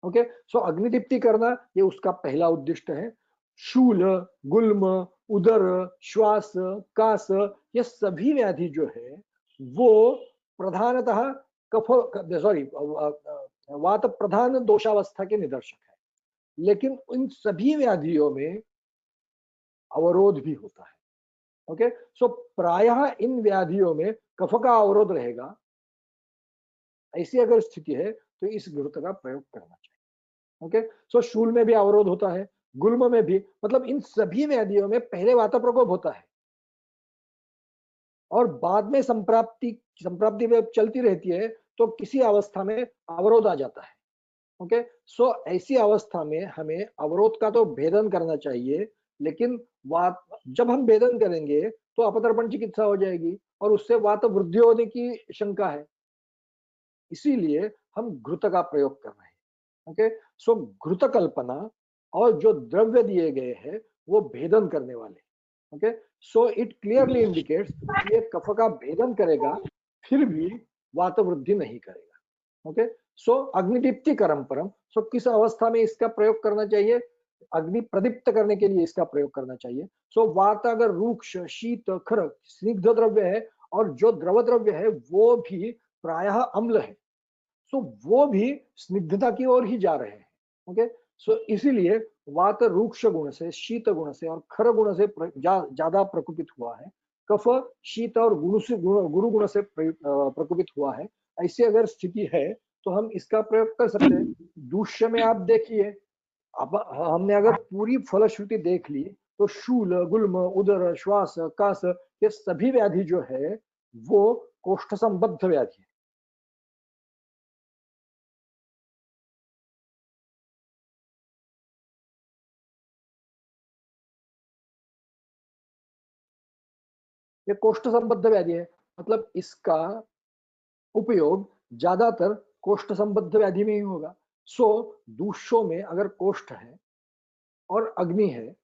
ओके, सो अग्निदीप्ति करना ये उसका पहला उद्दिष्ट है। शूल, गुल्म, उदर, श्वास, कास, ये सभी व्याधि जो है वो प्रधानतः कफ, सॉरी वात प्रधान दोषावस्था के निदर्शक है। लेकिन इन सभी व्याधियों में अवरोध भी होता है। ओके, सो प्रायः इन व्याधियों में कफ का अवरोध रहेगा। ऐसी अगर स्थिति है तो इस घृत का प्रयोग करना चाहिए। ओके, सो शूल में भी अवरोध होता है, गुल्म में भी, मतलब इन सभी व्याधियों में पहले वात प्रकोप होता है और बाद में संप्राप्ति में चलती रहती है तो किसी अवस्था में अवरोध आ जाता है। ओके, सो ऐसी अवस्था में हमें अवरोध का तो भेदन करना चाहिए, लेकिन वात, जब हम भेदन करेंगे तो अपतर्पण चिकित्सा हो जाएगी और उससे वात वृद्धि होने की शंका है। इसीलिए हम घृत का प्रयोग कर रहे हैं। ओके, सो घृत कल्पना और जो द्रव्य दिए गए हैं वो भेदन करने वाले। Okay, so it clearly indicates कि ये कफ का भेदन करेगा फिर भी वात वृद्धि नहीं करेगा। ओके, सो अग्निदीप्ति करम परम, सो किस अवस्था में इसका प्रयोग करना चाहिए? अग्नि प्रदीप्त करने के लिए इसका प्रयोग करना चाहिए। सो वात अगर रूक्ष, शीत, खर, स्निग्ध द्रव्य है और जो द्रव द्रव्य है वो भी प्रायः अम्ल है, सो वो भी स्निग्धता की ओर ही जा रहे हैं। ओके, सो इसीलिए वात रूक्ष गुण से, शीत गुण से और खर गुण से ज्यादा प्रकोपित हुआ है। कफ शीत और गुरु गुण से प्रकोपित हुआ है। ऐसी अगर स्थिति है तो हम इसका प्रयोग कर सकते हैं। दूष्य में आप देखिए, अब हमने अगर पूरी फलश्रुति देख ली तो शूल, गुल्म, उदर, श्वास, कास, ये सभी व्याधि जो है वो कोष्ठ संबद्ध व्याधि है। ये कोष्ठ संबद्ध व्याधि है, मतलब इसका उपयोग ज्यादातर कोष्ठ संबद्ध व्याधि में ही होगा। सो दूषों में अगर कोष्ठ है और अग्नि है,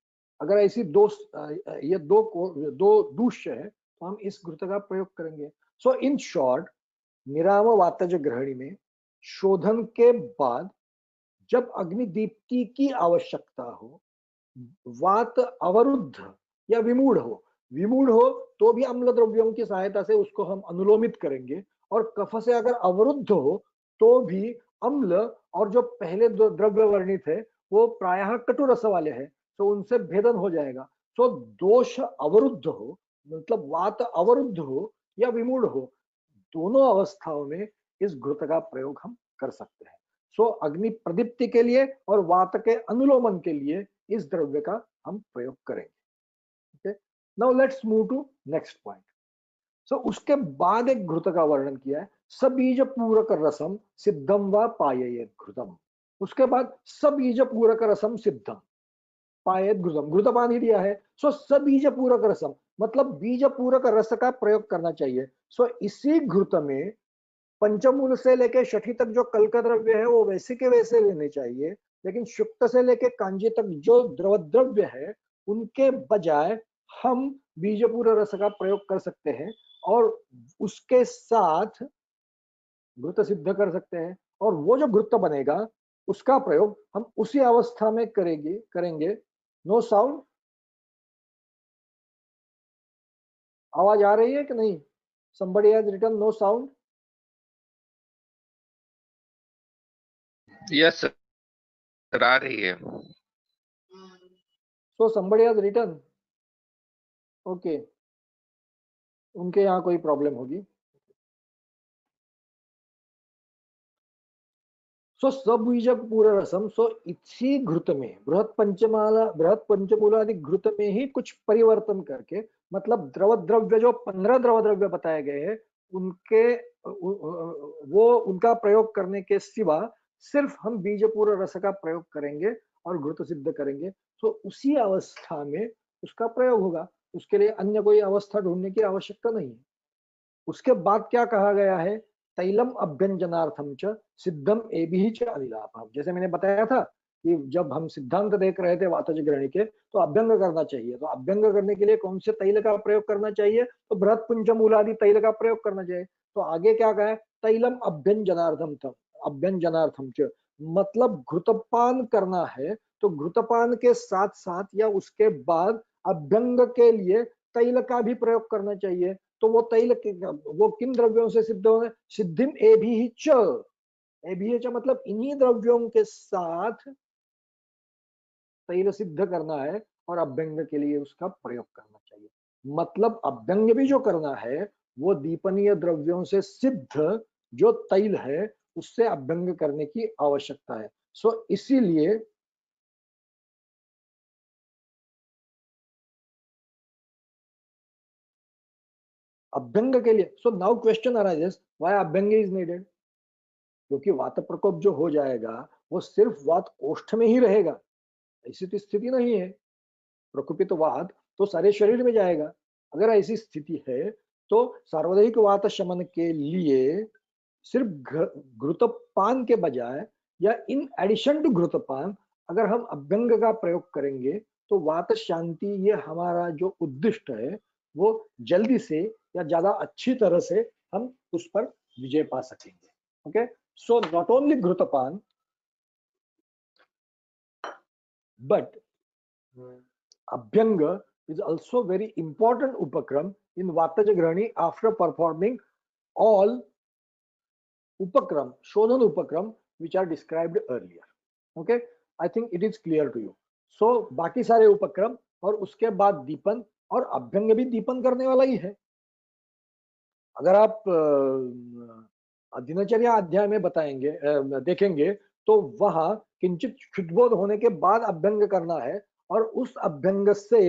अगर ऐसी ये दो दूष्य है, तो हम इस घृत का प्रयोग करेंगे। सो इन शॉर्ट, निराम वातज ग्रहणी में शोधन के बाद जब अग्नि दीप्ति की आवश्यकता हो, वात अवरुद्ध या विमूढ़ हो तो भी अम्ल द्रव्यों की सहायता से उसको हम अनुलोमित करेंगे, और कफ से अगर अवरुद्ध हो तो भी अम्ल और जो पहले दो द्रव्य वर्णित है वो प्रायः कटु रस वाले हैं, तो उनसे भेदन हो जाएगा। तो दोष अवरुद्ध हो, मतलब वात अवरुद्ध हो या विमूढ़ हो, दोनों अवस्थाओं में इस घृत का प्रयोग हम कर सकते हैं। सो अग्नि प्रदीप्ति के लिए और वात के अनुलोमन के लिए इस द्रव्य का हम प्रयोग करेंगे। Okay, now let's move to next point. So उसके बाद एक घृत का वर्णन किया है, सबीज पूरक रसम सिद्धम व पाययेत घृतम। उसके बाद सबीज पूरक रसम सिद्धम पायेत घृतम, घृतपान ही दिया है। सो सबीज पूरक रसम मतलब बीज पूरक रस का प्रयोग करना चाहिए। सो इसी घृत में पंचमूल से लेके छठी तक जो कल का द्रव्य है वो वैसे के वैसे लेने चाहिए, लेकिन शुक्त से लेके कांजी तक जो द्रव द्रव्य है उनके बजाय हम बीजपूर्ण रस का प्रयोग कर सकते हैं और उसके साथ घृत सिद्ध कर सकते हैं। और वो जो घृत बनेगा उसका प्रयोग हम उसी अवस्था में करेंगे। नो साउंड, आवाज आ रही है कि नहीं? somebody has written no sound. Yes, sir. आ रही है। So somebody has written. Okay, उनके यहाँ कोई प्रॉब्लम होगी। सो सबीज पूर्ण रसम, सो इसी घृत में बृहत पंचमूलादि घृत में ही कुछ परिवर्तन करके, मतलब द्रव द्रव्य जो 15 द्रव द्रव्य बताए गए हैं उनके वो उनका प्रयोग करने के सिवा सिर्फ हम बीज पूर्ण रस का प्रयोग करेंगे और घृत सिद्ध करेंगे। तो उसी अवस्था में उसका प्रयोग होगा, उसके लिए अन्य कोई अवस्था ढूंढने की आवश्यकता नहीं है। उसके बाद क्या कहा गया है, तैलम अभ्यंजनार्थम च सिद्धम एभिः च अनिलापम। जैसे मैंने बताया था कि जब हम सिद्धांत देख रहे थे वातज ग्रहणी के, तो अभ्यंग करना चाहिए। तो अभ्यंग करने के लिए कौन से तैल का प्रयोग करना चाहिए? तो बृहत पंचमूलादि तैल का प्रयोग करना चाहिए। तो आगे क्या कहा है, तैलम अभ्यंजनार्थम च, मतलब घृतपान करना है तो घृतपान के साथ साथ या उसके बाद अभ्यंग के लिए तैल का भी प्रयोग करना चाहिए। तो वो तैल वो किन द्रव्यों से सिद्ध होंगे? सिद्धिम एभिः च, एभिः च मतलब इन्हीं द्रव्यों के साथ तैल सिद्ध करना है और अभ्यंग के लिए उसका प्रयोग करना चाहिए। मतलब अभ्यंग भी जो करना है वो दीपनीय द्रव्यों से सिद्ध जो तैल है उससे अभ्यंग करने की आवश्यकता है। सो इसीलिए अभ्यंग के लिए, so now question arises, why अभ्यंग इज नीडेड? क्योंकि वात प्रकोप जो हो जाएगा वो सिर्फ वात कोष्ठ में ही रहेगा, ऐसी तो स्थिति नहीं है। प्रकोपित वात तो सारे शरीर में जाएगा। अगर ऐसी स्थिति है तो सार्वधायिक वात शमन के लिए सिर्फ घृतपान के बजाय या इन एडिशन टू घृतपान अगर हम अभ्यंग का प्रयोग करेंगे तो वात शांति, ये हमारा जो उद्दिष्ट है वो जल्दी से या ज्यादा अच्छी तरह से हम उस पर विजय पा सकेंगे। ओके, सो नॉट ओनली घृतपान but Abhyanga is also very important upakram in Vataja Grahani after performing all upakram, Shodhan upakram, which are described earlier. Okay, I think it is clear to you. So बाकी सारे उपक्रम और उसके बाद दीपन, और अभ्यंग भी दीपन करने वाला ही है। अगर आप दिनचर्या अध्याय में बताएंगे देखेंगे तो वहां किंचित क्षुद्बोध होने के बाद अभ्यंग करना है और उस अभ्यंग से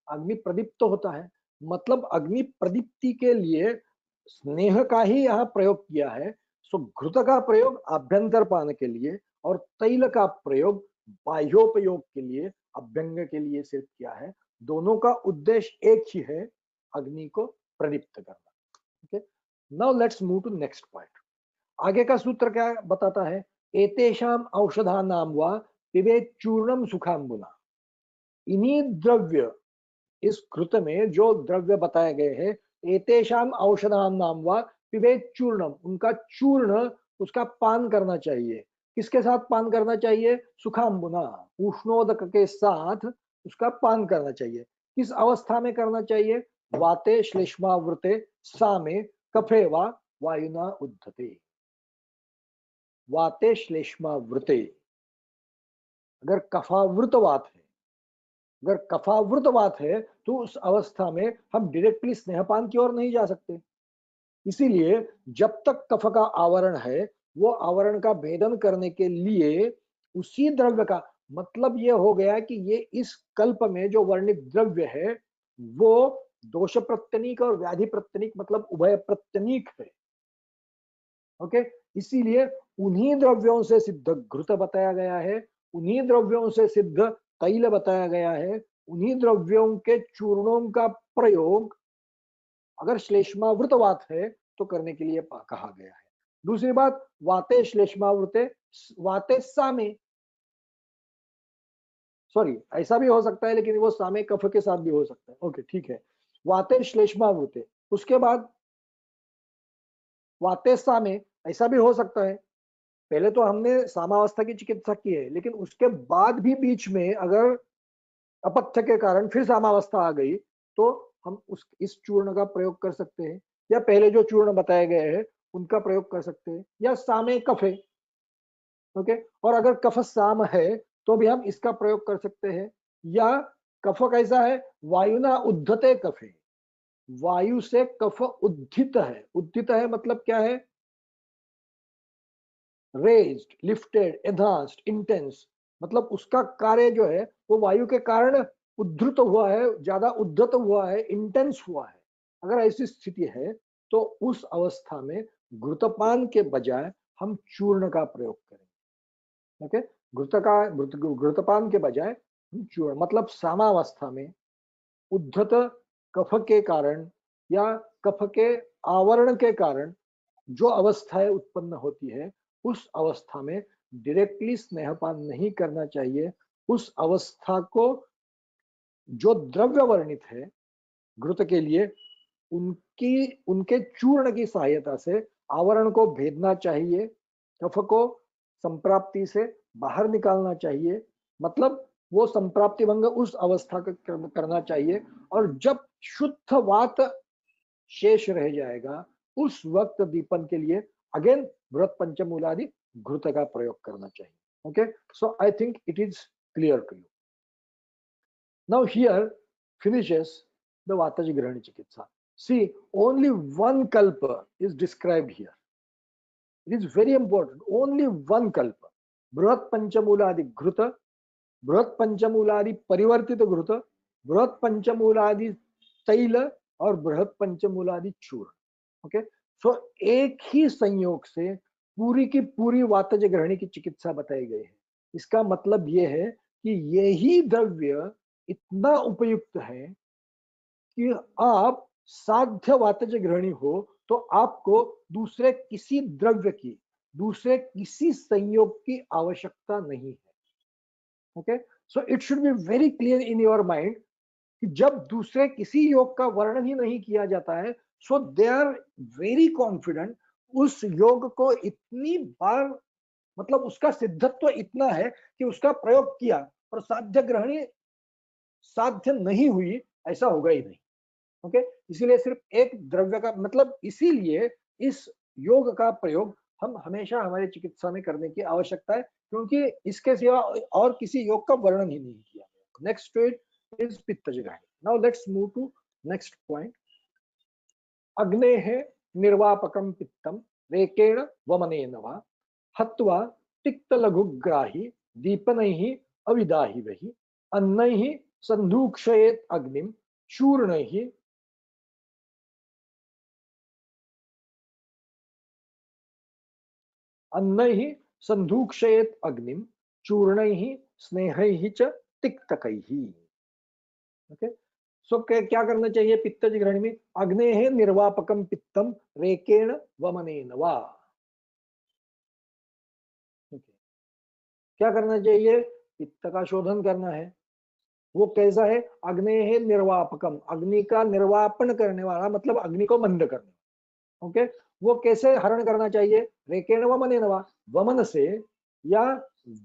अग्नि प्रदीप्त होता है। मतलब अग्नि प्रदीप्ति के लिए स्नेह का ही यहाँ प्रयोग किया है। सो घृत का प्रयोग आभ्यंतर पान के लिए और तैल का प्रयोग बाह्योपयोग के लिए, अभ्यंग के लिए सिर्फ किया है। दोनों का उद्देश्य एक ही है, अग्नि को प्रदीप्त करना। Okay, now let's move to next point. आगे का सूत्र क्या बताता है? एतेषाम औषधानाम वा पिबेत चूर्णम सुखाम्बुना। इन्हीं द्रव्य, इस घृत में जो द्रव्य बताए गए हैं, एतेषाम औषधाम नाम वा पिबेत चूर्णम, उनका चूर्ण, उसका पान करना चाहिए। किसके साथ पान करना चाहिए? सुखाम्बुना, उष्णोदक के साथ उसका पान करना चाहिए। किस अवस्था में करना चाहिए? वाते श्लेष्मावृते सामे कफे वा वायुना उद्धते। वाते श्लेष्मावृते, अगर कफावृतवात है, अगर कफावृतवात है तो उस अवस्था में हम डायरेक्टली स्नेहपान की ओर नहीं जा सकते। इसीलिए जब तक कफ का आवरण है, वो आवरण का भेदन करने के लिए उसी द्रव्य का, मतलब ये हो गया कि ये इस कल्प में जो वर्णित द्रव्य है वो दोष प्रत्यनीक और व्याधि प्रत्यनीक, मतलब उभय प्रत्यनीक है। ओके, इसीलिए उन्हीं द्रव्यों से सिद्ध घृत बताया गया है, उन्हीं द्रव्यों से सिद्ध तैल बताया गया है, उन्हीं द्रव्यों के चूर्णों का प्रयोग अगर श्लेष्मावृतवात है तो करने के लिए कहा गया है। दूसरी बात, वाते श्लेष्मावृते, वाते सामे, सॉरी ऐसा भी हो सकता है लेकिन वो सामे कफ के साथ भी हो सकता है। ओके ठीक है, वाते श्लेष्मावृते, उसके बाद वाते सामे, ऐसा भी हो सकता है। पहले तो हमने सामावस्था की चिकित्सा की है, लेकिन उसके बाद भी बीच में अगर अपथ्य के कारण फिर सामावस्था आ गई तो हम इस चूर्ण का प्रयोग कर सकते हैं, या पहले जो चूर्ण बताए गए हैं उनका प्रयोग कर सकते हैं, या सामे कफे। ओके, और अगर कफ साम है तो भी हम इसका प्रयोग कर सकते हैं। या कफ कैसा है? वायुना उद्धते कफे, वायु से कफ उद्धित है। उद्धित है मतलब क्या है? रेज्ड, लिफ्टेड, एनहांस्ड, इंटेंस, मतलब उसका कार्य जो है वो वायु के कारण उद्धृत हुआ है, ज्यादा उद्धत हुआ है, इंटेंस हुआ है। अगर ऐसी स्थिति है तो उस अवस्था में घृतपान के बजाय हम चूर्ण का प्रयोग करें। ओके, घृतपान के बजाय हम चूर्ण, मतलब सामावस्था में उद्धत कफ के कारण या कफ के आवरण के कारण जो अवस्थाएं उत्पन्न होती है, उस अवस्था में डायरेक्टली स्नेहपान नहीं करना चाहिए। उस अवस्था को जो द्रव्य वर्णित है घृत के लिए, उनकी उनके चूर्ण की सहायता से आवरण को भेदना चाहिए, कफ को संप्राप्ति से बाहर निकालना चाहिए, मतलब वो संप्राप्ति भंग उस अवस्था का करना चाहिए। और जब शुद्ध वात शेष रह जाएगा उस वक्त दीपन के लिए अगेन बृहत पंचमूलादि घृत का प्रयोग करना चाहिए। Okay, so I think it is clear to you. Now here finishes the Vataji Grahani Chikitsa. See, only one kalpa is described here. It is very important. Only one kalpa. Brihat Panchamuladi Ghruta, Brihat Panchamuladi Parivartita Ghruta, Brihat Panchamuladi Taila और बृहत पंचमूलादि चूर्ण। Okay, सो एक ही संयोग से पूरी की पूरी वातज ग्रहणी की चिकित्सा बताई गई है। इसका मतलब यह है कि यही द्रव्य इतना उपयुक्त है कि आप साध्य वातज ग्रहणी हो तो आपको दूसरे किसी द्रव्य की, दूसरे किसी संयोग की आवश्यकता नहीं है। Okay, so it should be very clear in your mind कि जब दूसरे किसी योग का वर्णन ही नहीं किया जाता है, सो दे आर वेरी कॉन्फिडेंट उस योग को इतनी बार, मतलब उसका सिद्धत्व इतना है कि उसका प्रयोग किया और साध्य ग्रहणी साध्य नहीं हुई, ऐसा होगा ही नहीं। ओके, इसीलिए सिर्फ एक द्रव्य का, मतलब इसीलिए इस योग का प्रयोग हम हमेशा हमारी चिकित्सा में करने की आवश्यकता है, क्योंकि इसके सिवा और किसी योग का वर्णन ही नहीं किया गया। नेक्स्ट स्टेज इज पित्तज ग्रहणी। Now let's move to next point. अग्नेः निर्वापकं पित्तम रेकेण वमनेन वा हत्वा तिक्तलघुग्राही दीपनैः अविदाहिवैः अन्नैः सन्धूक्षयेत् अग्निं चूर्णैः अन्नैः सन्धूक्षयेत् अग्निं चूर्णैः स्नेहैः च तिक्तकैः। ओके, सो क्या करना चाहिए पित्तज ग्रहणी में? अग्नेः निर्वापकम पित्तम रेकेण वमनेन वा। क्या करना चाहिए? पित्त का शोधन करना है। वो कैसा है? अग्नेः निर्वापकम, अग्नि का निर्वापन करने वाला, मतलब अग्नि को मंद करने। ओके, वो कैसे हरण करना चाहिए? रेकेण वमनेन वा, वमन से या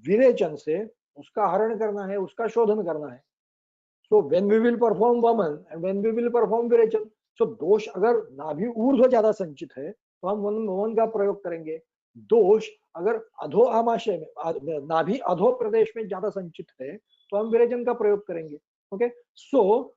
विरेचन से उसका हरण करना है, उसका शोधन करना है। So when we will perform Vaman and when we will perform Virecham, so दोष अगर नाभि ऊर्ध्व ज्यादा संचित है तो हम वमन का प्रयोग करेंगे। दोष अगर अधो आमाशय में, नाभि अधो प्रदेश में ज्यादा संचित है तो हम विरेचन का प्रयोग करेंगे। ओके, सो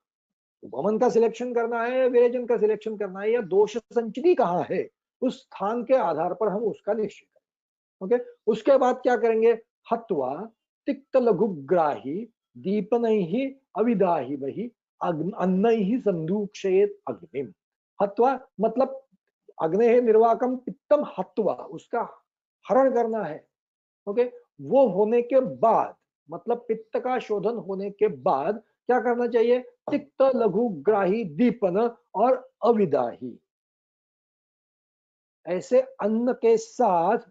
वमन का सिलेक्शन करना है, विरेचन का सिलेक्शन करना है, या दोष संचिति कहाँ है उस स्थान के आधार पर हम उसका निश्चय करेंगे। ओके, उसके बाद क्या करेंगे? हत्वा तिक्त लघुग्राही दीपनैहि अविदाहि वही अन्नैहि संदूक्षयेत अग्निम। हत्वा मतलब अग्नेः निर्वाकम पित्तम हत्वा, उसका हरण करना है। ओके, वो होने के बाद, मतलब पित्त का शोधन होने के बाद क्या करना चाहिए? तिक्त लघुग्राही दीपन और अविदाही, ऐसे अन्न के साथ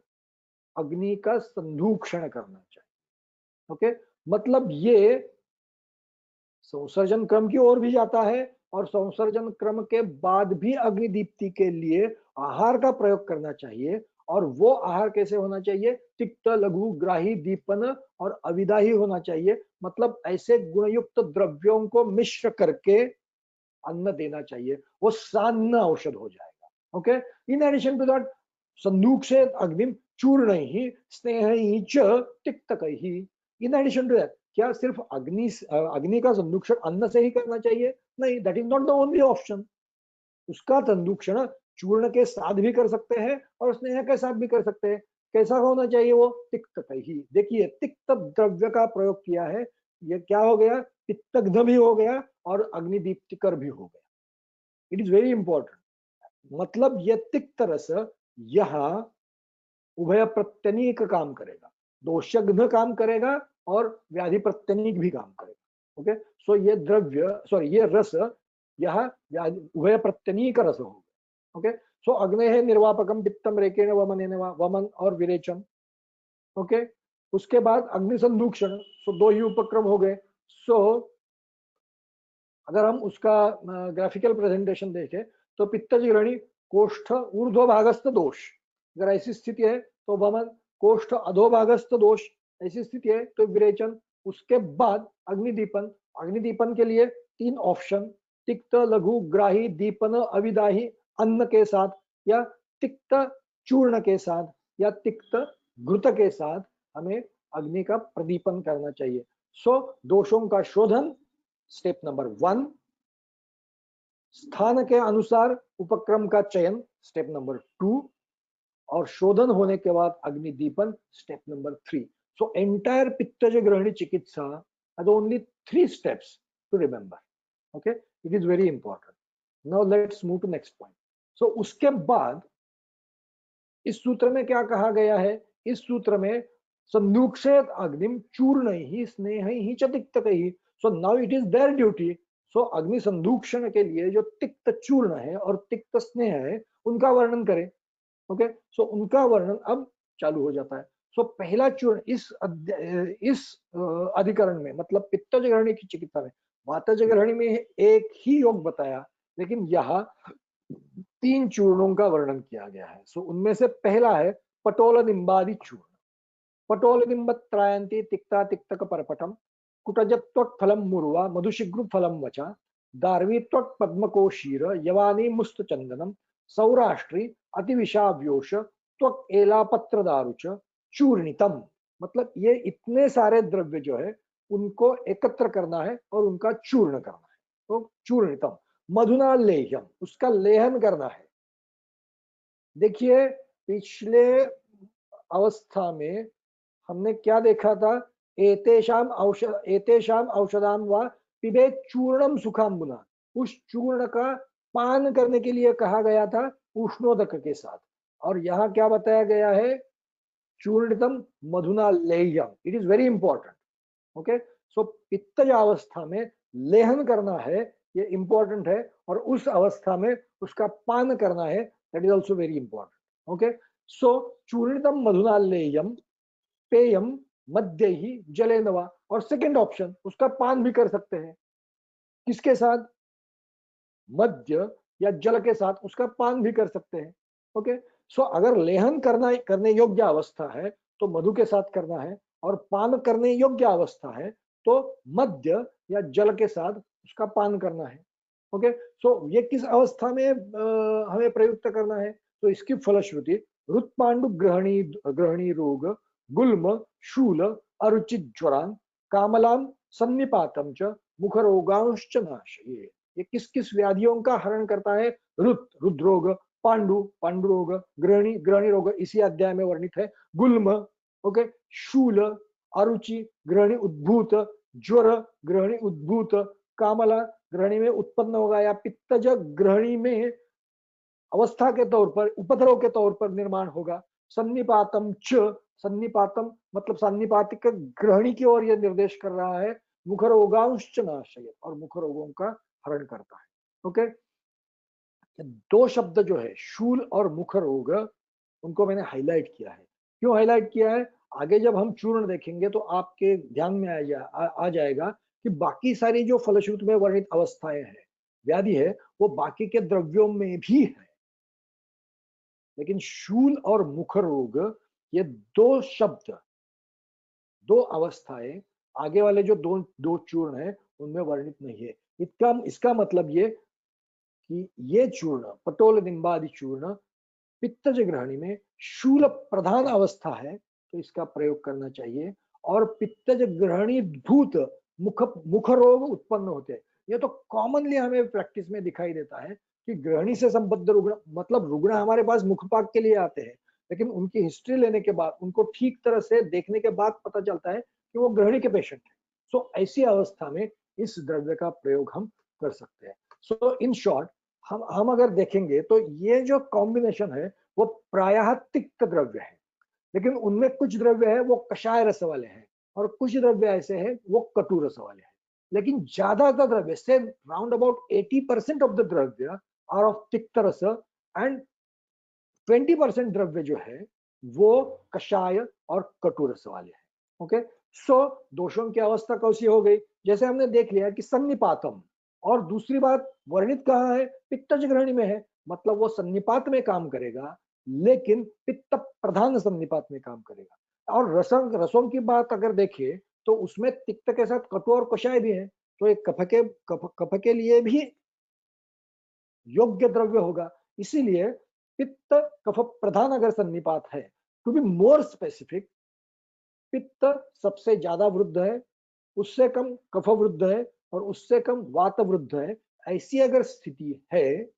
अग्नि का संदूक्षण करना चाहिए। ओके, मतलब ये संसर्जन क्रम की ओर भी जाता है और संसर्जन क्रम के बाद भी अग्निदीप्ति के लिए आहार का प्रयोग करना चाहिए। और वो आहार कैसे होना चाहिए? तिक्त लघु ग्राही दीपन और अविदाही होना चाहिए, मतलब ऐसे गुणयुक्त द्रव्यों को मिश्र करके अन्न देना चाहिए, वो सान्न औषध हो जाएगा। Okay, in addition to that संदूक्षेत अग्निम चूर्ण ही स्नेह ही च तिक्तक ही। इन एडिशन टू दैट, क्या सिर्फ अग्नि का संदूक्षण अन्न से ही करना चाहिए? नहीं, that is not the only option. उसका संदूक्षण चूर्ण के साथ भी कर सकते हैं और स्नेह के साथ भी कर सकते हैं। कैसा होना चाहिए वो? तिक्त ही। देखिए, तिक्त द्रव्य का प्रयोग किया है, ये क्या हो गया? पित्तग्ध भी हो गया और अग्निदीप्तिकर भी हो गया। It is very important. मतलब ये तिक्त रस यहाँ उभय प्रत्यनीक काम करेगा, दोषघ्न काम करेगा और व्याधि प्रत्यनीक भी काम करेगा। ओके, सो ये द्रव्य, सॉरी ये रस यह उभय प्रत्यनीक रस हो गया। ओके, सो अग्नेः निर्वापकम पित्तम रेकेण वमनेन वा, वमन और विरेचन। ओके, उसके बाद अग्नि संदूक्षण, सो दो ही उपक्रम हो गए। सो अगर हम उसका ग्राफिकल प्रेजेंटेशन देखें तो पित्तज ग्रहणी कोष्ठ ऊर्ध्वभागस्थ दोष, अगर ऐसी स्थिति है तो वमन, कोष्ठ अधोभागस्थ दोष ऐसी स्थिति है तो विरेचन। उसके बाद अग्निदीपन। अग्निदीपन के लिए तीन ऑप्शन, तिक्त लघु ग्राही दीपन अविदाही अन्न के साथ, या तिक्त चूर्ण के साथ, या तिक्त घृत के साथ हमें अग्नि का प्रदीपन करना चाहिए। सो दोषों का शोधन स्टेप नंबर 1, स्थान के अनुसार उपक्रम का चयन स्टेप नंबर 2, और शोधन होने के बाद अग्निदीपन स्टेप नंबर 3। सो एंटायर पित्तज ग्रहणी चिकित्सा has only 3 steps to remember. Okay, it is very important. Now let's move to next point. So उसके बाद इस सूत्र में क्या कहा गया है? इस सूत्र में संदूक्षेत अग्निम चूर्ण ही स्नेह ही च तिक्तक ही। So now it is their duty. So अग्नि संदूक्षण के लिए जो तिक्त चूर्ण है और तिक्त स्नेह है उनका वर्णन करें। ओके, सो उनका वर्णन अब चालू हो जाता है। सो पहला चूर्ण इस अधिकरण में, मतलब पित्तज ग्रहणी की चिकित्सा में, वातज ग्रहणी में एक ही योग बताया, लेकिन यहाँ 3 चूर्णों का वर्णन किया गया है। सो उनमें से पहला है पटोल निम्बादि चूर्ण। पटोल निम्ब त्रायंती तिक्ता तिक्तक परपटम कुटज त्वक्फलम मुर्वा मधुशिग्रु फलम वचा दार्वी त्वक् पद्मकोशीर यवानी मुस्त चंदनम सौराष्ट्री अतिविषाव्योष त्वक् एलापत्र दारुच चूर्णितम। मतलब ये इतने सारे द्रव्य जो है उनको एकत्र करना है और उनका चूर्ण करना है। तो चूर्णितम मधुना लेह्यम, उसका लेहन करना है। देखिए, पिछले अवस्था में हमने क्या देखा था? एतेषाम औषधाम व पिबेत चूर्णम सुखाम्बुना। उस चूर्ण का पान करने के लिए कहा गया था उष्णोदक के साथ, और यहाँ क्या बताया गया है? चूर्णितम मधुना लेह्यम। It is very important. Okay, so पित्तज अवस्था में लेहन करना है ये इंपॉर्टेंट है, और उस अवस्था में उसका पान करना है, that is also very important. Okay, so चूर्णितम मधुनालेयम पेयम मध्य ही जले नवा, और सेकेंड ऑप्शन उसका पान भी कर सकते हैं, किसके साथ? मध्य या जल के साथ उसका पान भी कर सकते हैं। ओके, सो अगर लेहन करने योग्य अवस्था है तो मधु के साथ करना है, और पान करने योग्य अवस्था है तो मध्य या जल के साथ उसका पान करना है। ओके, सो ये किस अवस्था में हमें प्रयुक्त करना है? तो इसकी फलश्रुति रुत्पांडु ग्रहणी ग्रहणी रोग गुल्म शूल अरुचित ज्वरान कामलाम सन्निपातम च मुख रोगांश्च नाशये। ये किस किस व्याधियों का हरण करता है? रुद्र रोग, पांडु रोग, ग्रहणी रोग इसी अध्याय में वर्णित है, गुल्म, ओके, शूल, अरुचि, ग्रहणी उद्भूत, ज्वर, ग्रहणी उद्भूत, कामला, ग्रहणी में उत्पन्न होगा या पित्तज ग्रहणी में अवस्था के तौर पर, उपद्रव के तौर पर निर्माण होगा। सन्निपातम च, सन्निपातम मतलब सन्निपातिक ग्रहणी की ओर यह निर्देश कर रहा है, मुख रोगांश्च नाशय, और मुख रोगों का हरण करता है। ओके, दो शब्द जो है शूल और मुख रोग, उनको मैंने हाईलाइट किया है। क्यों हाईलाइट किया है? आगे जब हम चूर्ण देखेंगे तो आपके ध्यान में आ जाएगा कि बाकी सारी जो फलश्रुति में वर्णित अवस्थाएं हैं, व्याधि है, वो बाकी के द्रव्यों में भी है, लेकिन शूल और मुख रोग ये दो शब्द, दो अवस्थाएं आगे वाले जो दो दो चूर्ण है उनमें वर्णित नहीं है। इसका मतलब ये कि ये चूर्ण पटोल निम्बादि चूर्ण पित्तज ग्रहणी में शूल प्रधान अवस्था है तो इसका प्रयोग करना चाहिए, और पित्तज ग्रहणी भूत मुख रोग उत्पन्न होते हैं। ये तो कॉमनली हमें प्रैक्टिस में दिखाई देता है कि ग्रहणी से संबद्ध रुग्ण, मतलब रुग्ण हमारे पास मुखपाक के लिए आते हैं, लेकिन उनकी हिस्ट्री लेने के बाद, उनको ठीक तरह से देखने के बाद पता चलता है कि वो ग्रहणी के पेशेंट है। सो ऐसी अवस्था में इस द्रव्य का प्रयोग हम कर सकते हैं। सो इन शॉर्ट हम अगर देखेंगे तो ये जो कॉम्बिनेशन है वो प्रायः तिक्त द्रव्य है, लेकिन उनमें कुछ द्रव्य है वो कषाय रस वाले हैं, और कुछ द्रव्य ऐसे हैं वो कटु रस वाले हैं। लेकिन ज्यादातर द्रव्य से राउंड अबाउट 80% ऑफ द द्रव्य आर ऑफ तिक्त रस, एंड 20% द्रव्य जो है वो कषाय और कटु रस वाले हैं। ओके, सो दोषों की अवस्था कैसी हो गई? जैसे हमने देख लिया कि सन्निपातम, और दूसरी बात वर्णित कहाँ है? पित्तज ग्रहणी में है, मतलब वो सन्निपात में काम करेगा, लेकिन पित्त प्रधान सन्निपात में काम करेगा। और रसों की बात अगर देखें तो उसमें तिक्त के साथ कटु और कषाय भी है, तो एक कफ के लिए भी योग्य द्रव्य होगा। इसीलिए पित्त कफ प्रधान अगर सन्निपात है, टू बी मोर स्पेसिफिक, पित्त सबसे ज्यादा वृद्ध है, उससे कम कफ वृद्ध है, और उससे कम वात वृद्ध है। ऐसी अगर स्थिति है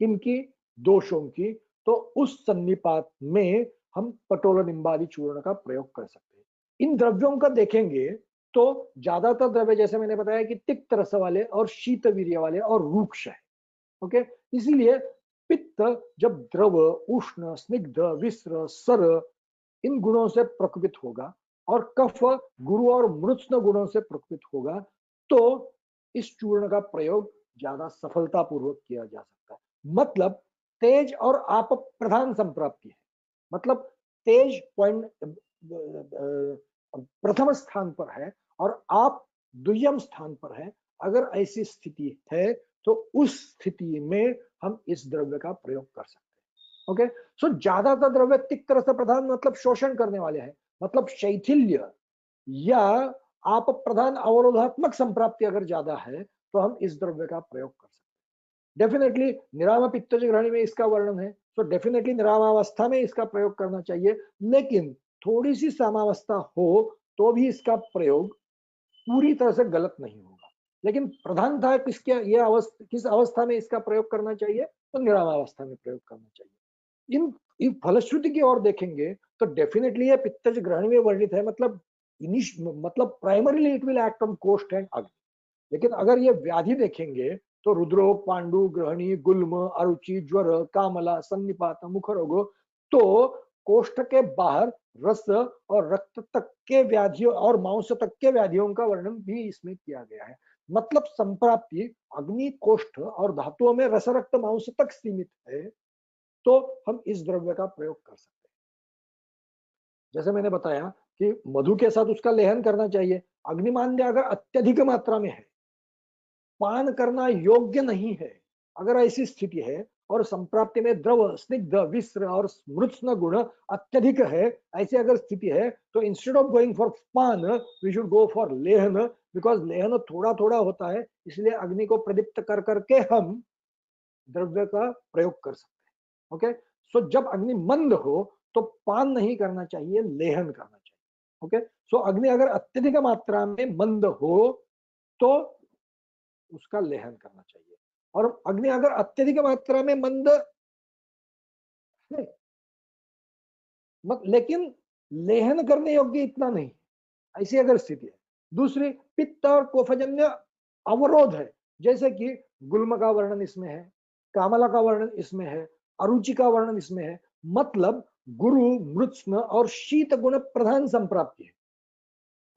इनकी दोषों की, तो उस सन्निपात में हम पटोल निम्बादि चूर्ण का प्रयोग कर सकते हैं। इन द्रव्यों का देखेंगे तो ज्यादातर द्रव्य जैसे मैंने बताया कि तिक्त रस वाले और शीत वीर्य वाले और रूक्ष है। ओके, इसीलिए पित्त जब द्रव, उष्ण, स्निग्ध, विस्र, सर इन गुणों से प्रकपित होगा, और कफ गुरु और मृत्स्न गुणों से प्रकपित होगा, तो इस चूर्ण का प्रयोग ज्यादा सफलतापूर्वक किया जा सकता है। मतलब तेज और आप प्रधान संप्राप्ति है, मतलब तेज पॉइंट प्रथम स्थान पर है और आप द्वितीय स्थान पर है। अगर ऐसी स्थिति है तो उस स्थिति में हम इस द्रव्य का प्रयोग कर सकते हैं। ओके, सो ज्यादातर द्रव्य तिक्त रस प्रधान मतलब शोषण करने वाले हैं, मतलब शैथिल्य या आप प्रधान अवरोधात्मक संप्राप्ति अगर ज्यादा है तो हम इस द्रव्य का प्रयोग कर सकते हैं। डेफिनेटली निरामा पित्तज ग्रहणी में इसका वर्णन है, तो डेफिनेटली निरामावस्था में इसका प्रयोग करना चाहिए, लेकिन थोड़ी सी सामावस्था हो तो भी इसका प्रयोग पूरी तरह से गलत नहीं होगा। लेकिन प्रधानतः किस अवस्था में इसका प्रयोग करना चाहिए? तो निरामावस्था में प्रयोग करना चाहिए। इन फलश्रुति की ओर देखेंगे तो डेफिनेटली ये पित्तज ग्रहणी में वर्णित है, मतलब primarily it will act on कोष्ठ एंड अग्नि। लेकिन अगर ये व्याधि देखेंगे तो रुद्रोग, पांडु, ग्रहणी, गुल्म, अरुचि, ज्वर, कामला, सन्निपात, मुख रोग, तो कोष्ठ के बाहर रस और रक्त तक के व्याधियों और मांस तक के व्याधियों का वर्णन भी इसमें किया गया है। मतलब संप्राप्ति अग्नि, कोष्ठ और धातुओं में रसरक्त मांस तक सीमित है, तो हम इस द्रव्य का प्रयोग कर सकते हैं। जैसे मैंने बताया कि मधु के साथ उसका लेहन करना चाहिए। अग्निमान्य अगर अत्यधिक मात्रा में है, पान करना योग्य नहीं है, अगर ऐसी स्थिति है और संप्राप्ति में द्रव, स्निग्ध, विस्र और स्मृत्स्न गुण अत्यधिक है, ऐसी अगर स्थिति है, तो इंस्टेड ऑफ गोइंग फॉर पान वी शुड गो फॉर लेहन, बिकॉज लेहन थोड़ा थोड़ा होता है, इसलिए अग्नि को प्रदीप्त कर करके हम द्रव्य का प्रयोग कर सकते हैं। ओके, सो जब अग्नि मंद हो तो पान नहीं करना चाहिए, लेहन करना चाहिए। ओके, सो अग्नि अगर अत्यधिक मात्रा में मंद हो तो उसका लेहन करना चाहिए, और अग्नि अगर अत्यधिक मात्रा में मंद है, लेकिन लेहन करने योग्य इतना नहीं, ऐसी अगर स्थिति है। दूसरी, पित्त और कोफजन्य अवरोध है, जैसे कि गुल्म का वर्णन इसमें है, कामला का वर्णन इसमें है, अरुचि का वर्णन इसमें है, मतलब गुरु, मृत्स्न और शीत गुण प्रधान संप्राप्ति है।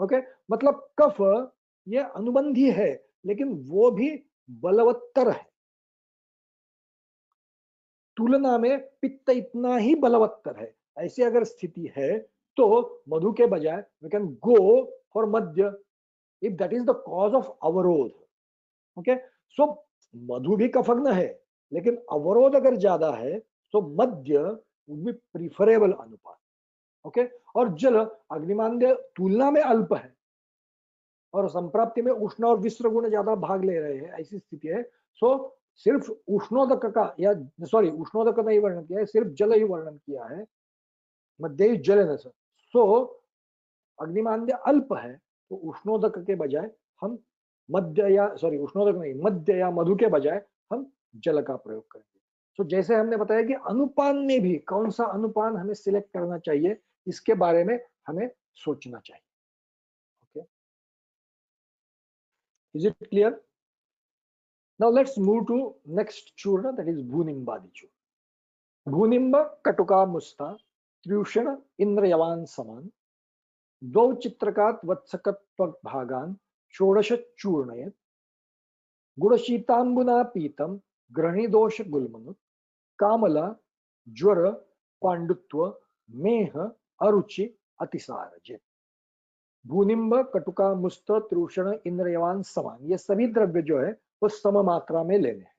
ओके, मतलब कफ ये अनुबंधी है, लेकिन वो भी बलवत्तर है, तुलना में पित्त इतना ही बलवत्तर है। ऐसी अगर स्थिति है तो मधु के बजाय वी कैन गो फॉर मध्य, if that is the cause of अवरोध। ओके, सो मधु भी कफग्न है, लेकिन अवरोध अगर ज्यादा है तो मध्य वुड बी प्रिफरेबल अनुपात। ओके, और जल अग्निमान्य तुलना में अल्प है और संप्राप्ति में उष्ण और विस्र गुण ज्यादा भाग ले रहे हैं, ऐसी स्थिति है। सो सिर्फ उष्णोदक का, या सॉरी उष्णोदक का नहीं वर्णन किया है, सिर्फ जल ही वर्णन किया है, मध्य जल न। सो अग्निमान्य अल्प है, तो उष्णोदक के बजाय हम मध्य, या सॉरी उष्णोदक नहीं, मध्य या मधु के बजाय हम जल का प्रयोग करेंगे। तो जैसे हमने बताया कि अनुपान में भी कौन सा अनुपान हमें सिलेक्ट करना चाहिए, इसके बारे में हमें सोचना चाहिए। Okay, is it clear? Now let's move to next चूर्ण, दैट इज भूनिम्बादि चूर्ण। भूनिम्ब कटुका मुस्ता त्र्यूषण इंद्रयवान समान द्वौ चित्रकात् वत्सकत्वक भागान षोडश चूर्णयत् गुणशीतांबुना पीतम ग्रहणीदोष गुल्मनुत कामला ज्वर पांडुत्व मेह अरुचि अतिसारजित। भूनिम्ब कटुका मुस्त त्रूषण इंद्रयवान समान, ये सभी द्रव्य जो है वो सम मात्रा में लेने हैं।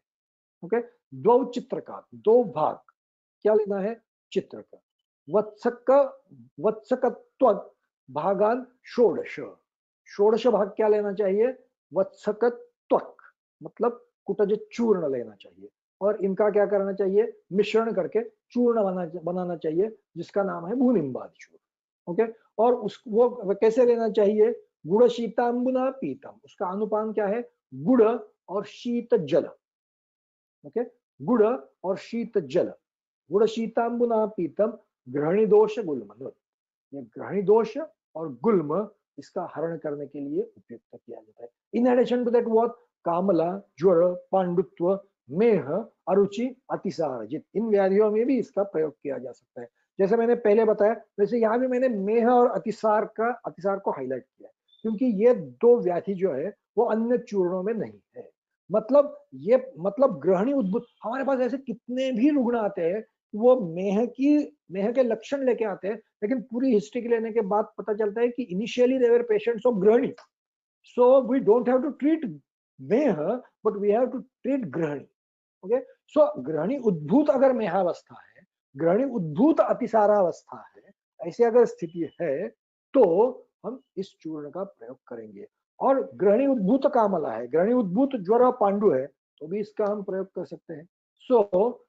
ओके, द्वौ चित्रकात्, दो भाग क्या लेना है, चित्र का। वत्सक, वत्सकत्व भागान षोडश, षोडश भाग क्या लेना चाहिए, वत्सकत्वक, मतलब कुटज चूर्ण लेना चाहिए, और इनका क्या करना चाहिए, मिश्रण करके चूर्ण बनाना चाहिए, जिसका नाम है भूनिम्बादि चूर्ण। ओके, और उस वो कैसे लेना चाहिए, गुड़ शीतांबुना पीतम, उसका अनुपान क्या है, गुड़ और शीत जल। ओके, गुड़ और शीत जल, गुड़ शीतांबुना पीतम ग्रहणी दोष गुल्म, ये ग्रहणी दोष और गुल्म इसका हरण करने के लिए उपयुक्त किया जाता है। In addition to that what, कामला, ज्वर, पांडुत्व, मेह, अरुचि, अतिसारजित, इन व्याधियों में भी इसका प्रयोग किया जा सकता है। जैसे मैंने पहले बताया, वैसे यहाँ भी मैंने मेह और अतिसार को हाईलाइट किया है, क्योंकि ये दो व्याधि जो है वो अन्य चूर्णों में नहीं है। मतलब ये, मतलब ग्रहणी उद्भूत, हमारे पास ऐसे कितने भी रुग्ण आते हैं, वो मेह के लक्षण लेके आते हैं, लेकिन पूरी हिस्ट्री लेने के बाद पता चलता है कि initially they were patients of ग्रहणी, so we don't have to treat मेह, but we have to treat ग्रहणी। ओके, सो ग्रहणी उद्भूत अगर मेहावस्था है, ग्रहणी उद्भूत अतिसारावस्था है, ऐसी अगर स्थिति है तो हम इस चूर्ण का प्रयोग करेंगे। और ग्रहणी उद्भूत कामला है, ग्रहणी उद्भूत ज्वर पांडु है, तो भी इसका हम प्रयोग कर सकते हैं। सो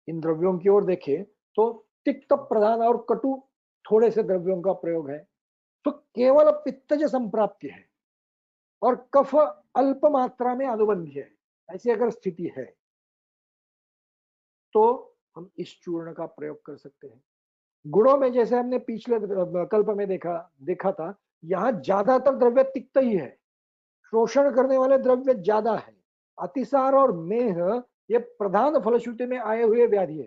इन द्रव्यों की ओर देखें तो तिक्त प्रधान और कटु थोड़े से द्रव्यों का प्रयोग है, तो केवल पित्तज संप्राप्ति है और कफ अल्प मात्रा में अनुबंधी है, ऐसी अगर स्थिति है तो हम इस चूर्ण का प्रयोग कर सकते हैं। गुणों में जैसे हमने पिछले कल्प में देखा था, यहाँ ज्यादातर द्रव्य तिक्त ही है, शोषण करने वाले द्रव्य ज्यादा है। अतिसार और मेह ये प्रधान फलश्रुति में आए हुए व्याधि है,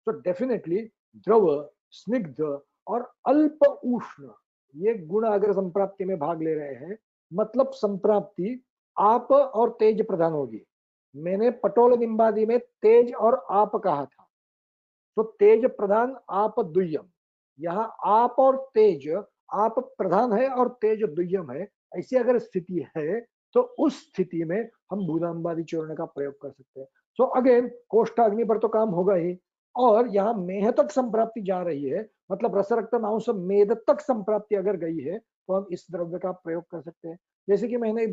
तो डेफिनेटली द्रव, स्निग्ध और अल्प उष्ण ये गुण अगर संप्राप्ति में भाग ले रहे हैं मतलब संप्राप्ति आप और तेज प्रधान होगी। मैंने पटोल निम्बादि में तेज और आप कहा था, तो तेज प्रधान आप द्वियम। यहाँ आप और तेज, आप प्रधान है और तेज द्वियम है, ऐसी अगर स्थिति है तो उस स्थिति में हम भूनाम्बादि चूर्ण का प्रयोग कर सकते हैं। तो अगेन कोष्ठ अग्नि पर तो काम होगा ही, और यहाँ मेह तक संप्राप्ति जा रही है, मतलब रस रक्त मांस मेद तक संप्राप्ति अगर गई है तो हम इस द्रव्य का प्रयोग कर सकते हैं। जैसे कि मैंने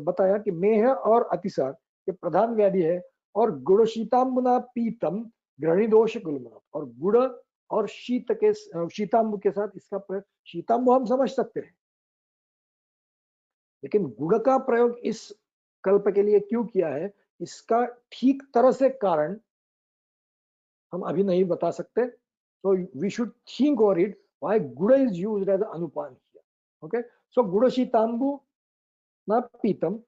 बताया कि मेह और अतिसार ये प्रधान व्याधि है, और गुड़ शीताम्बुना पीतम ग्रहणी दोष गुलमना, और गुड़ और शीत के शीतांबु के साथ इसका प्रयोग, शीतांबु हम समझ सकते हैं, लेकिन गुड़ का प्रयोग इस कल्प के लिए क्यों किया है, इसका ठीक तरह से कारण हम अभी नहीं बता सकते। तो we should think over it, why गुड़ इज यूज्ड एज अनुपान हियर। ओके, सो गुड़ शीतांबु ना पीतम,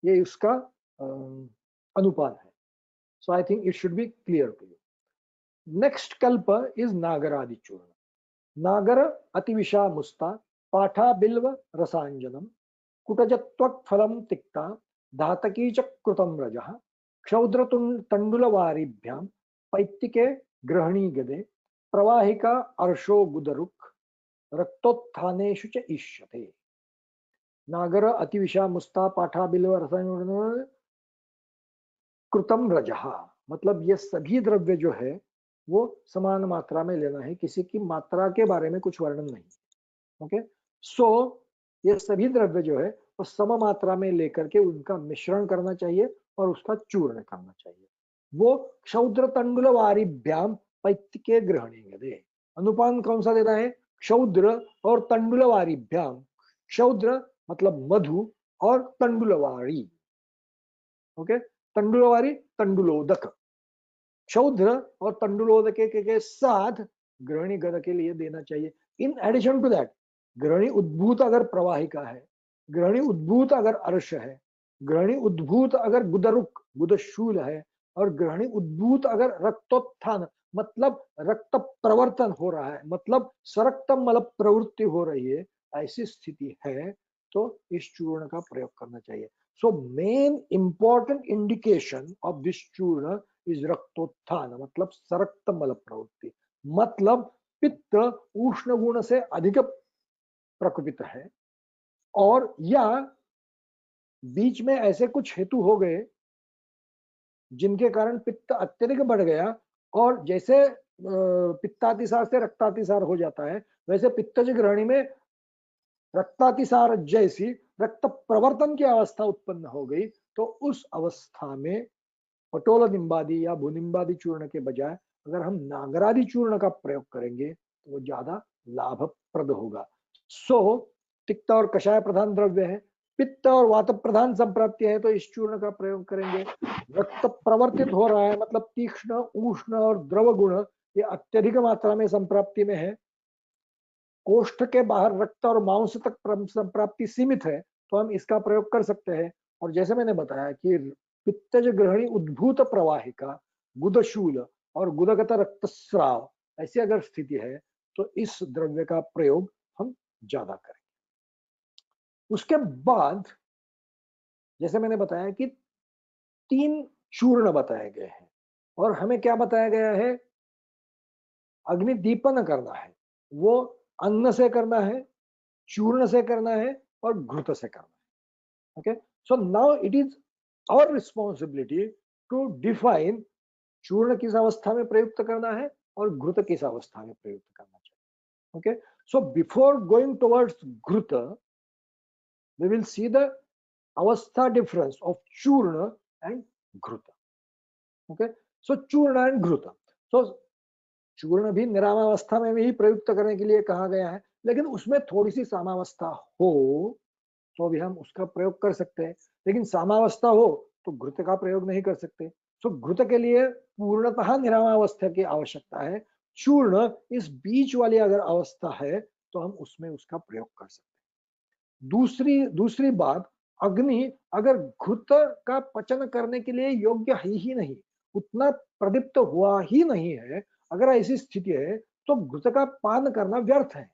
ये उसका अनुपान है। So I think it should be clear to you. Next कल्प इज नागरादि चूर्ण। नागर अतिविषामुस्ता पाठा बिल्व रसांजनम कुटजत्वक फलम तिक्ता धातकी च कृतम रजः क्षौद्र तंडुलवारिभ्याम पैत्तिके गृहणी गदे प्रवाहिका अर्शो गुदरुक् रक्तोत्थानेषु च इष्यते। नागर अतिविषामुस्ता पाठा बिल्व रसांजनम कृतम रजः, मतलब ये सभी द्रव्य जो है वो समान मात्रा में लेना है, किसी की मात्रा के बारे में कुछ वर्णन नहीं। ओके, सो ये सभी द्रव्य जो है वो सम मात्रा में लेकर के उनका मिश्रण करना चाहिए और उसका चूर्ण करना चाहिए। वो क्षौद्र तंडुल वारिभ्याम पैत्य के ग्रहणेंगे दे। अनुपान कौन सा देना है? क्षौद्र और तंडुल वारिभ्याम। क्षौद्र मतलब मधु और तंडुलवारी, ओके, तंडुलवारी तंडुलोदक, क्षौद्र और तंडुलोदक के साथ ग्रहणी गद के लिए देना चाहिए। इन एडिशन टू दैट, ग्रहणी उद्भूत अगर प्रवाहिका है, ग्रहणी उद्भूत अगर अर्श है, ग्रहणी उद्भूत अगर गुदरुक गुदशूल है, और ग्रहणी उद्भूत अगर रक्तोत्थान मतलब रक्त प्रवर्तन हो रहा है, मतलब सरक्त मल प्रवृत्ति हो रही है, ऐसी स्थिति है तो इस चूर्ण का प्रयोग करना चाहिए। So main important indication of this चूर्ण इज रक्तोत्थान, मतलब सरक्त मल प्रवृत्ति, मतलब पित्त उष्ण गुण से अधिक प्रकोपित है, और या बीच में ऐसे कुछ हेतु हो गए जिनके कारण पित्त अत्यधिक बढ़ गया, और जैसे पित्तातिसार से रक्तातिसार हो जाता है, वैसे पित्तज ग्रहणी में रक्तातिसार जैसी रक्त प्रवर्तन की अवस्था उत्पन्न हो गई, तो उस अवस्था में पटोल निम्बादि या भूनिम्बादि चूर्ण के बजाय अगर हम नागरादि चूर्ण का प्रयोग करेंगे तो वो ज्यादा लाभप्रद होगा। सो तिक्त और कषाय प्रधान द्रव्य है, पित्त और वात प्रधान संप्राप्ति है तो इस चूर्ण का प्रयोग करेंगे। रक्त प्रवर्तित हो रहा है, मतलब तीक्ष्ण उष्ण और द्रव गुण ये अत्यधिक मात्रा में संप्राप्ति में है, कोष्ठ के बाहर रक्त और मांस तक संप्राप्ति सीमित है, तो हम इसका प्रयोग कर सकते हैं। और जैसे मैंने बताया कि पित्तज ग्रहणी उद्भूत प्रवाहिका गुदशूल और गुदगत रक्तस्राव ऐसी अगर स्थिति है तो इस द्रव्य का प्रयोग हम ज्यादा करें। उसके बाद जैसे मैंने बताया कि 3 चूर्ण बताए गए हैं, और हमें क्या बताया गया है? अग्नि दीपन करना है, वो अन्न से करना है, चूर्ण से करना है और घृत से करना है। Okay, so now it is our responsibility to define चूर्ण किस अवस्था में प्रयुक्त करना है और घृत किस अवस्था में प्रयुक्त करना चाहिए। Okay, so before going towards घृत वी विल सी द अवस्था डिफरेंस ऑफ चूर्ण एंड घृत। ओके, सो चूर्ण एंड घृत, सो चूर्ण भी निरामावस्था में भी प्रयुक्त करने के लिए कहा गया है, लेकिन उसमें थोड़ी सी सामावस्था हो तो भी हम उसका प्रयोग कर सकते हैं, लेकिन सामावस्था हो तो घृत का प्रयोग नहीं कर सकते। तो घृत के लिए पूर्णतः निरामावस्था की आवश्यकता है। चूर्ण इस बीच वाली अगर अवस्था है तो हम उसमें उसका प्रयोग कर सकते हैं। दूसरी बात, अग्नि अगर घृत का पचन करने के लिए योग्य है ही नहीं, उतना प्रदीप्त हुआ ही नहीं है, अगर ऐसी स्थिति है तो घृत का पान करना व्यर्थ है।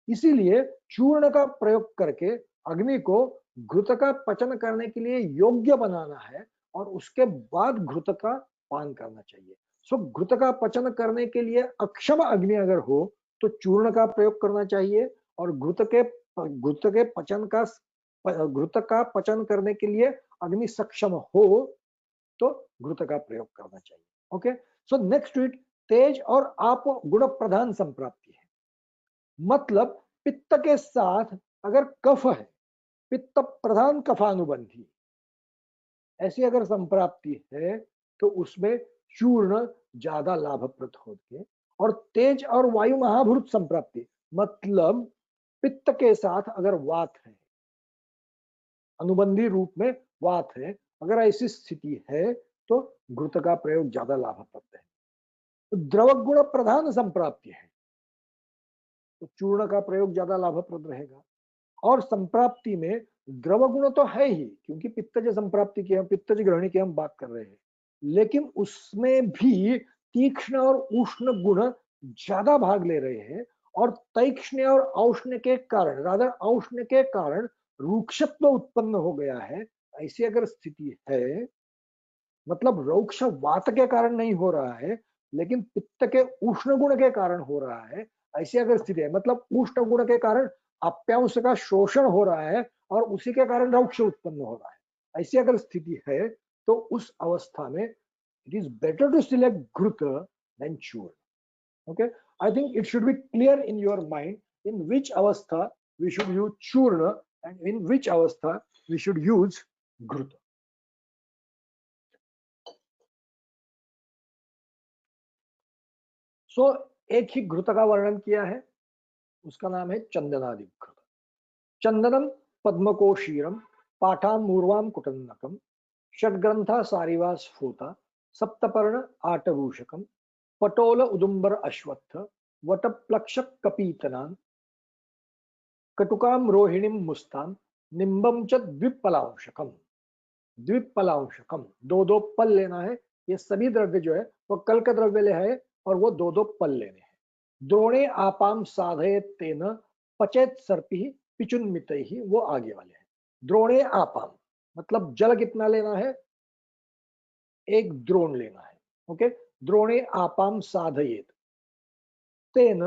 इसीलिए चूर्ण का प्रयोग करके अग्नि को घृत का पचन करने के लिए योग्य बनाना है और उसके बाद घृत का पान करना चाहिए। सो घृत का पचन करने के लिए अक्षम अग्नि अगर हो तो चूर्ण का प्रयोग करना चाहिए, और घृत का पचन करने के लिए अग्नि सक्षम हो तो घृत का प्रयोग करना चाहिए। ओके, सो नेक्स्ट इट तेज और आप गुण प्रधान संप्राप्ति है। मतलब पित्त के साथ अगर कफ है, पित्त प्रधान कफानुबंधी, ऐसी अगर संप्राप्ति है तो उसमें चूर्ण ज्यादा लाभप्रद होते हैं। और तेज और वायु महाभूत संप्राप्ति मतलब पित्त के साथ अगर वात है, अनुबंधी रूप में वात है, अगर ऐसी स्थिति है तो घृत का प्रयोग ज्यादा लाभप्रद है। तो द्रव गुण प्रधान संप्राप्ति है तो चूर्ण का प्रयोग ज्यादा लाभप्रद रहेगा। और संप्राप्ति में द्रव गुण तो है ही, क्योंकि पित्तज संप्राप्ति की हम पित्तज ग्रहणी की हम बात कर रहे हैं, लेकिन उसमें भी तीक्ष्ण और उष्ण गुण ज्यादा भाग ले रहे हैं। और तीक्ष्ण और औष्ण के कारण, रादर औष्ण के कारण रूक्षत्व उत्पन्न हो गया है। ऐसी अगर स्थिति है, मतलब रूक्ष वात के कारण नहीं हो रहा है लेकिन पित्त के उष्ण गुण के कारण हो रहा है, ऐसी अगर स्थिति है, मतलब उष्ण गुण के कारण अप्यांश का शोषण हो रहा है और उसी के कारण रौक्ष उत्पन्न हो रहा है, ऐसी अगर स्थिति है तो उस अवस्था में it is better to select घृत देन चूर्ण। Okay, I think it should be clear in your mind in which अवस्था वी शुड यूज चूर्ण एंड इन विच अवस्था वी शुड यूज घृत। सो एक ही घृत का वर्णन किया है, उसका नाम है चंदनादि घृत। चंदनम पद्मकोशीरम पाठामूर्वाम कुटन्नकम षड्ग्रंथा सारिवा स्फूता सप्तपर्ण आटरूषकम पटोल उदुम्बर अश्वत्थ वटप्लक्षक कपीतनान कटुकाम रोहिणीम मुस्तान निम्बम च द्विपलांशकम। द्विपलांशकम, दो दो पल लेना है। ये सभी द्रव्य जो है वो कल का द्रव्य ले है और वो दो दो पल लेने हैं। द्रोणे आपाम साधयेत तेन पचेत सर्पि पिचुन्मित ही, वो आगे वाले हैं। द्रोणे आपाम मतलब जल कितना लेना है, एक द्रोण लेना है। ओके, द्रोणे आपाम साधयेत तेन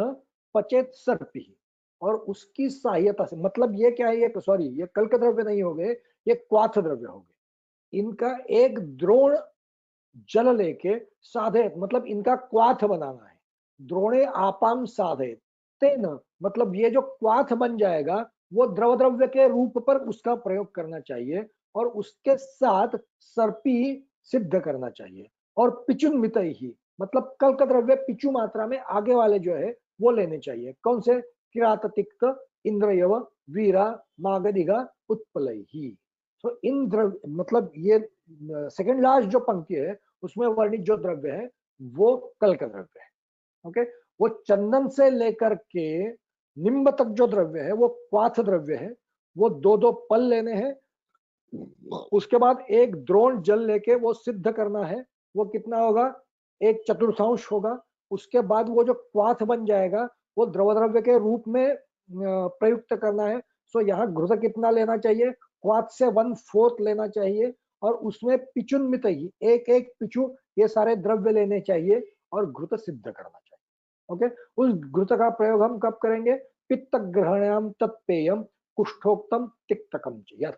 पचेत सर्पि, और उसकी सहायता से, मतलब ये क्या है, ये सॉरी ये कल के द्रव्य नहीं हो गए, ये क्वाथ द्रव्य हो गए। इनका एक द्रोण जल लेके साधे, मतलब इनका क्वाथ बनाना है। द्रोणे आपाम साधे तेन मतलब ये जो क्वाथ बन जाएगा वो द्रव द्रव्य के रूप पर उसका प्रयोग करना चाहिए, और उसके साथ सर्पी सिद्ध करना चाहिए। और पिचुन मित ही मतलब कल का द्रव्य पिचु मात्रा में आगे वाले जो है वो लेने चाहिए। कौन से? किरात तिक्त इंद्रयव वीरा मागधिगा उत्पल ही। तो इन द्रव्य मतलब ये सेकंड लास्ट जो पंक्ति है उसमें वर्णित जो द्रव्य है वो कल का द्रव्य है। ओके, वो चंदन से लेकर के निम्ब तक जो द्रव्य है वो क्वाथ द्रव्य है। वो दो दो पल लेने हैं, उसके बाद एक द्रोण जल लेके वो सिद्ध करना है। वो कितना होगा? एक चतुर्थांश होगा। उसके बाद वो जो क्वाथ बन जाएगा वो द्रव द्रव्य के रूप में प्रयुक्त करना है। सो यहाँ घृत कितना लेना चाहिए? क्वाथ से 1/4 लेना चाहिए, और उसमें पिचुन्मित ही एक एक पिचु ये सारे द्रव्य लेने चाहिए और घृत सिद्ध करना चाहिए। ओके, उस घृत का प्रयोग हम कब करेंगे? पित्त ग्रहणाम तत्पेयम कुष्ठोक्तम तिक्तकम च,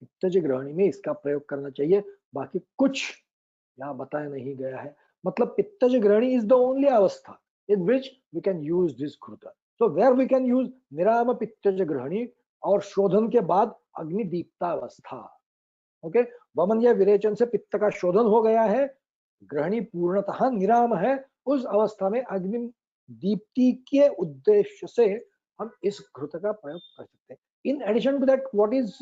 पित्तज ग्रहणी में इसका प्रयोग करना चाहिए। बाकी कुछ यहाँ बताया नहीं गया है। मतलब पित्तज ग्रहणी इज द ओनली अवस्था in which we can use this घृत। So where we can use निराम पित्तज ग्रहणी और शोधन के बाद अग्नि दीप्ता अवस्था। ओके, वमन या विरेचन से पित्त का शोधन हो गया है, ग्रहणी पूर्णतः निराम है, उस अवस्था में अग्नि दीप्ति के उद्देश्य से हम इस घृत का प्रयोग कर सकते हैं। In addition to that what is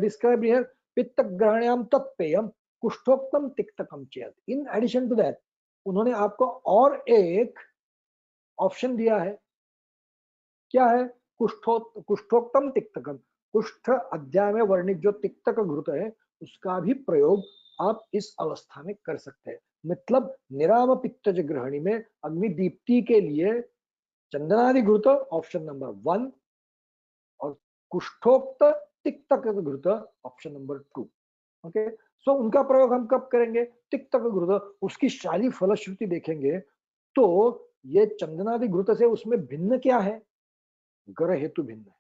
described here, पित्त ग्रहण्याम तत्पेयम कुष्ठोक्तम तिक्तकम चेत। इन एडिशन टू दैट उन्होंने आपको और एक ऑप्शन दिया है। क्या है? कुष्ठोक्तम तिक्तकम, कुष्ठ अध्याय में वर्णित जो तिक्तक घृत है उसका भी प्रयोग आप इस अवस्था में कर सकते हैं। मतलब निराम पित्तज ग्रहणी में अग्नि दीप्ति के लिए चंदनादि घृत ऑप्शन नंबर 1, और कुष्ठोक्त तिक्तक घृत, ऑप्शन नंबर 2। ओके, सो उनका प्रयोग हम कब करेंगे? तिक्तक घृत, उसकी शाली फलश्रुति देखेंगे तो ये चंदनादि घृत से उसमें भिन्न क्या है? गर हेतु भिन्न है।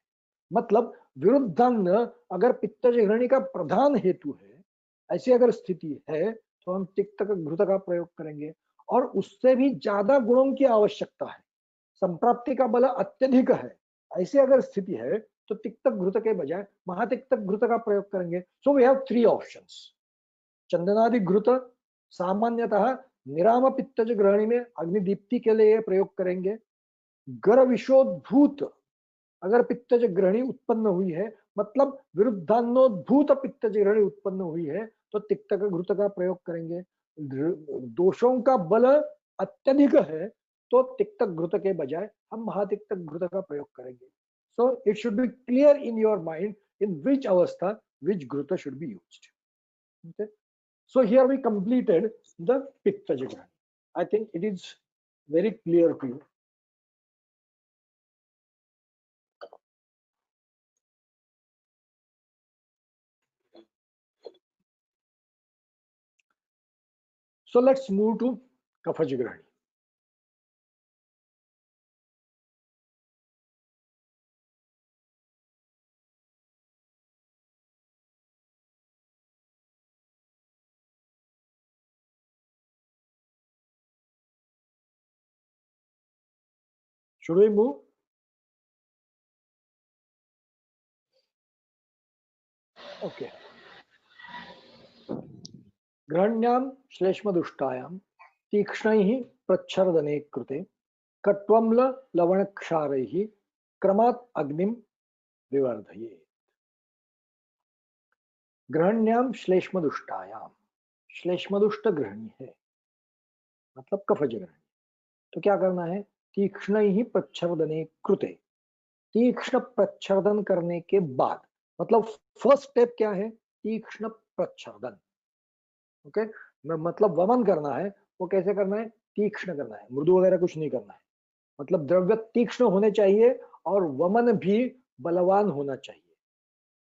मतलब विरुद्धान्न अगर पित्तज घृणी का प्रधान हेतु है, ऐसी अगर स्थिति है तो हम तिक्तक घृत का प्रयोग करेंगे। और उससे भी ज्यादा गुणों की आवश्यकता है, संप्राप्ति का बल अत्यधिक है, ऐसी अगर स्थिति है तो तिक्तक घृत के बजाय महातिक्तक घृत का प्रयोग करेंगे। So we have 3 options. चंदनादि घृत सामान्यतः निराम पित्तज ग्रहणी में अग्निदीप्ति के लिए प्रयोग करेंगे। गर विशोद्भूत अगर पित्तज ग्रहणी उत्पन्न हुई है, मतलब विरुद्धान्नोद्भूत पित्तज ग्रहणी उत्पन्न हुई है, तो तिक्तक घृत का प्रयोग करेंगे। दोषों का बल अत्यधिक है तो तिक्तक घृत के बजाय हम महातिक्तक घृत का प्रयोग करेंगे। So it should be clear in your mind in which अवस्था विच घृत should be used. Okay? So here we completed the Pitta Jagani. I think it is very clear to you. So let's move to Kapha Jagrani. Should we move? Okay. ग्रहण्यां श्लेष्मदुष्टायां तीक्ष्णैः प्रच्छर्दने कृते कट्वम्ल लवणक्षारैः क्रमात् अग्निं विवर्धयेत्। ग्रहण्यां श्लेष्मदुष्टायां, श्लेष्मदुष्ट गृहिणी है मतलब कफज गृहिणी, तो क्या करना है? तीक्ष्णैः प्रच्छर्दने कृते, तीक्ष्ण प्रच्छर्दन करने के बाद, मतलब फर्स्ट स्टेप क्या है? तीक्ष्ण प्रच्छर्दन। ओके, मतलब वमन करना है। वो कैसे करना है? तीक्ष्ण करना है, मृदु वगैरह कुछ नहीं करना है। मतलब द्रव्य तीक्ष्ण होने चाहिए और वमन भी बलवान होना चाहिए।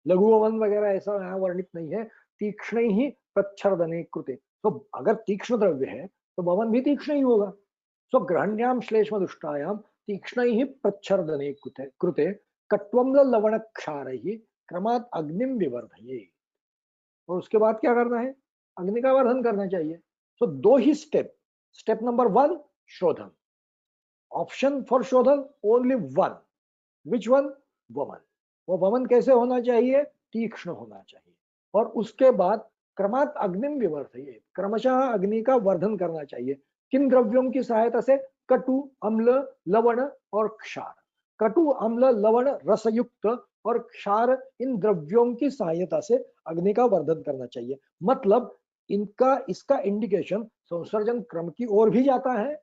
लघु वमन वगैरह ऐसा यहाँ वर्णित नहीं है। तीक्ष्ण ही प्रच्छर्दने कृते, तो अगर तीक्ष्ण द्रव्य है तो वमन भी तीक्ष्ण ही होगा। सो ग्रहण्याम श्लेष्म दुष्टायाम तीक्ष्ण ही प्रच्छर्दने कृते कट्वम्ल लवण क्षार ही क्रमात् अग्निम विवर्धये। और उसके बाद क्या करना है? अग्नि का वर्धन करना चाहिए। सो दो ही स्टेप। स्टेप नंबर 1 शोधन, ऑप्शन फॉर शोधन ओनली वन। Which one? वमन। वो वमन कैसे होना चाहिए? तीक्ष्ण होना चाहिए। और उसके बाद क्रमात् अग्निम विवर्धयेत्, क्रमशः अग्नि का वर्धन करना चाहिए। किन द्रव्यों की सहायता से? कटु, अम्ल, लवण और क्षार। कटु, अम्ल, लवण रसयुक्त और क्षार, इन द्रव्यों की सहायता से अग्नि का वर्धन करना चाहिए। मतलब इसका इंडिकेशन संसर्जन क्रम की ओर भी जाता है।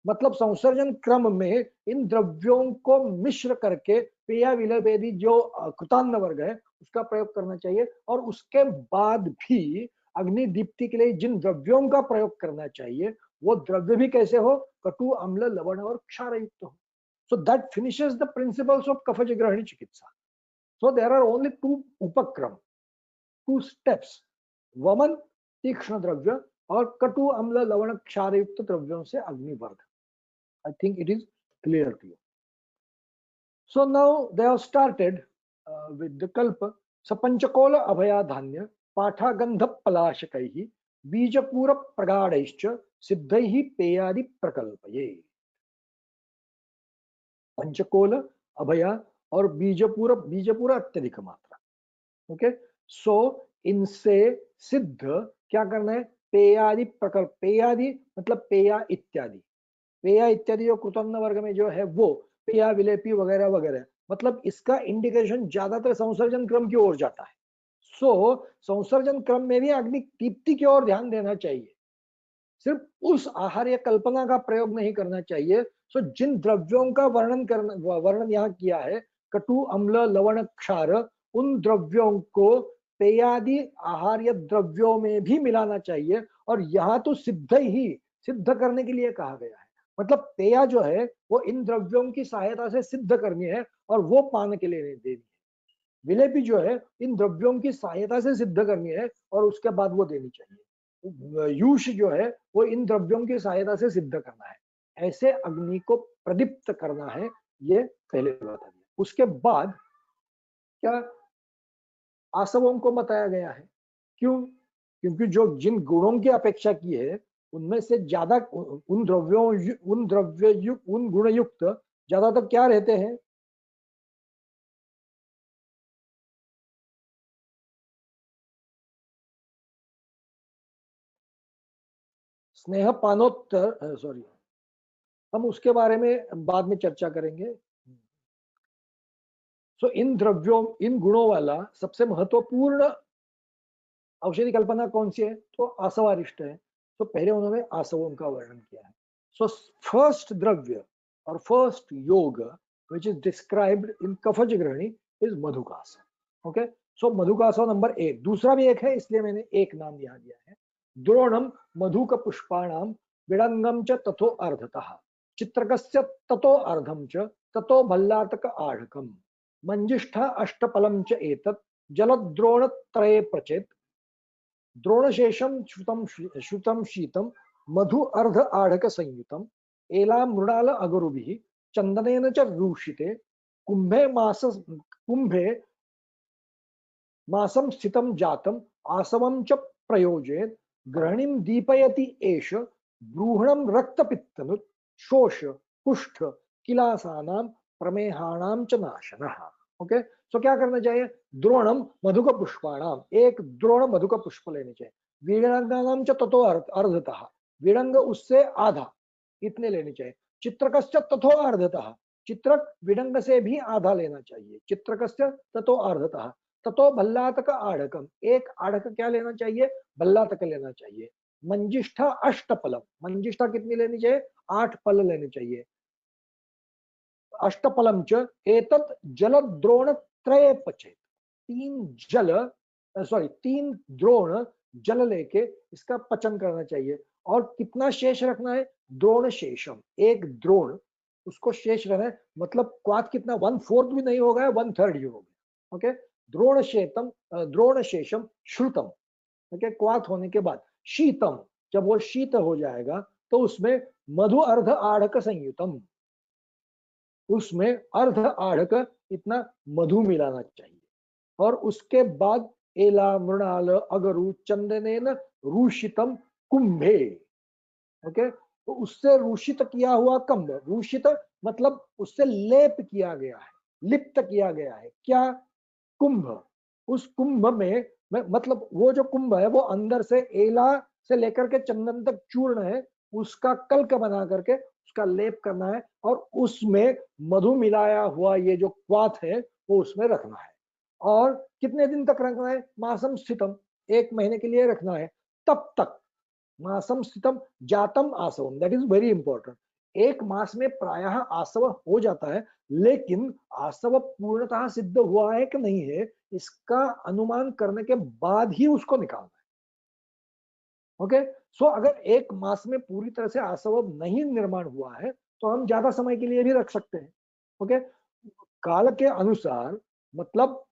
मतलब संसर्जन क्रम में इन द्रव्यों को मिश्र करके पेया विलपेदी जो कृतान्न वर्ग है उसका प्रयोग करना चाहिए। और उसके बाद भी अग्नि दीप्ति के लिए जिन द्रव्यों का प्रयोग करना चाहिए वो द्रव्य भी कैसे हो? कटु, अम्ल, लवण और क्षार युक्त हो। So that finishes the principles of कफज ग्रहणी चिकित्सा। सो देयर आर ओनली 2 उपक्रम, 2 स्टेप्स, वमन, तीक्ष्ण द्रव्य और कटु, अम्ल, लवण, क्षार युक्त द्रव्यों से अग्निवर्धन। I think it is clear to you. So now they have started with the kalpa. Sapanchakola abhayadhanya पाठागंध पलाशकैः बीजपूर प्रगाढ़ैश्च सिद्धैः पेयादि प्रकल्पये। Panchakol, अभया और बीजपूर, बीजपूर अत्यधिक मात्रा। ओके, सो इनसे सिद्ध क्या करना है? पेयादि प्रकल्प। पेयादि मतलब पेया इत्यादि। पेया इत्यादि जो कृतज्ञ वर्ग में जो है वो पेया विलेपी वगैरह वगैरह, मतलब इसका इंडिकेशन ज्यादातर संसर्जन क्रम की ओर जाता है। सो संसर्जन क्रम में भी अग्नि दीप्ति की ओर ध्यान देना चाहिए, सिर्फ उस आहार्य कल्पना का प्रयोग नहीं करना चाहिए। सो जिन द्रव्यों का वर्णन यहाँ किया है, कटु, अम्ल, लवण, क्षार, उन द्रव्यों को पेयादि आहार्य द्रव्यों में भी मिलाना चाहिए। और यहाँ तो सिद्ध करने के लिए कहा गया है। मतलब पेया जो है वो इन द्रव्यों की सहायता से सिद्ध करनी है और वो पान के लिए नहीं देनी है। विलेपी जो है इन द्रव्यों की सहायता से सिद्ध करनी है और उसके बाद वो देनी चाहिए। यूष जो है वो इन द्रव्यों की सहायता से सिद्ध करना है, ऐसे अग्नि को प्रदीप्त करना है, ये पहले बता दिया। उसके बाद क्या आसवों को बताया गया है। क्यों? क्योंकि जो जिन गुणों की अपेक्षा की है उनमें से ज्यादा उन द्रव्यों उन द्रव्य युक्त उन गुण युक्त ज्यादातर क्या रहते हैं? स्नेह पानोत्तर, सॉरी, हम उसके बारे में बाद में चर्चा करेंगे। सो इन द्रव्यों इन गुणों वाला सबसे महत्वपूर्ण औषधि कल्पना कौन सी है? तो आसवारिष्ट है। तो पहले उन्होंने आसवों का वर्णन किया है। सो फर्स्ट द्रव्य और फर्स्ट योग which is described in कफज ग्रहणी is मधुकास। ओके, सो मधुकास नंबर 1। दूसरा भी एक है इसलिए मैंने एक नाम यहाँ दिया है। द्रोणम मधुक पुष्पाणाम विडंगम च तथो अर्धतः चित्रकस्य ततो अर्धम च ततो भल्लातक आढ़कम मंजिष्ठा अष्टपलम च एतत् जलद्रोण त्रये प्रचेत द्रोणशेषम श्रुतम शीतम मधु अर्ध आढ़क संयुतम एला मृणाल अगरुभिः चंदनेन च रूषिते कुंभे मासम स्थितम जातम आसवम च प्रयोजयेत् ग्रहणीं दीपयति एष ब्रूहणम रक्तपित्तनुत् शोष कुष्ठ किलासानां प्रमेहाणां च नाशनः। ओके, सो क्या करना चाहिए? द्रोणम मधुक पुष्पाणाम, एक द्रोण मधुक पुष्प लेने चाहिए। विडंगानां च ततो अर्धतः, विडंग उससे आधा, इतने लेने चाहिए। चित्रकस्य तथो अर्धतः, चित्रक विडंग से भी आधा लेना चाहिए। चित्रकस्य तथो अर्धतः ततो भल्लातक आढ़कम, एक आढ़क क्या लेना चाहिए? भल्लातक लेना चाहिए। मंजिष्ठा अष्टपलम, मंजिष्ठा कितनी लेनी चाहिए? 8 पल लेने चाहिए। अष्टपलम च एतत् जल द्रोण त्रय पचेत, 3 द्रोण जल लेके इसका पचन करना चाहिए। और कितना शेष रखना है? द्रोण शेषम, एक द्रोण उसको शेष रहना है, मतलब क्वाथ कितना? 1/4 भी नहीं होगा, 1/3 ही होगा। ओके, द्रोण शेषम श्रुतम, ओके, क्वाथ होने के बाद शीतम, जब वो शीत हो जाएगा तो उसमें मधु अर्ध आढ़क संयुतम, उसमें अर्ध आढ़क इतना मधु मिलाना चाहिए। और उसके बाद एला मृणाल अगरु चंदनेन रूषितम कुंभे, ओके, तो उससे रूषित किया हुआ कंब, रूषित मतलब उससे लेप किया गया है, लिप्त किया गया है। क्या? कुंभ। उस कुंभ में मतलब वो जो कुंभ है वो अंदर से एला से लेकर के चंदन तक चूर्ण है, उसका कल्क बना करके उसका लेप करना है और उसमें मधु मिलाया हुआ ये जो क्वाथ है वो उसमें रखना है। और कितने दिन तक रखना है? मासम स्थितम, 1 महीने के लिए रखना है। तब तक मासम स्थितम जातम आसवम, दैट इज वेरी इंपॉर्टेंट। 1 मास में प्रायः आसव हो जाता है, लेकिन आसव पूर्णतः सिद्ध हुआ है कि नहीं है इसका अनुमान करने के बाद ही उसको निकालना है। ओके, सो अगर 1 मास में पूरी तरह से आसव नहीं निर्माण हुआ है तो हम ज्यादा समय के लिए भी रख सकते हैं। ओके, काल के अनुसार, मतलब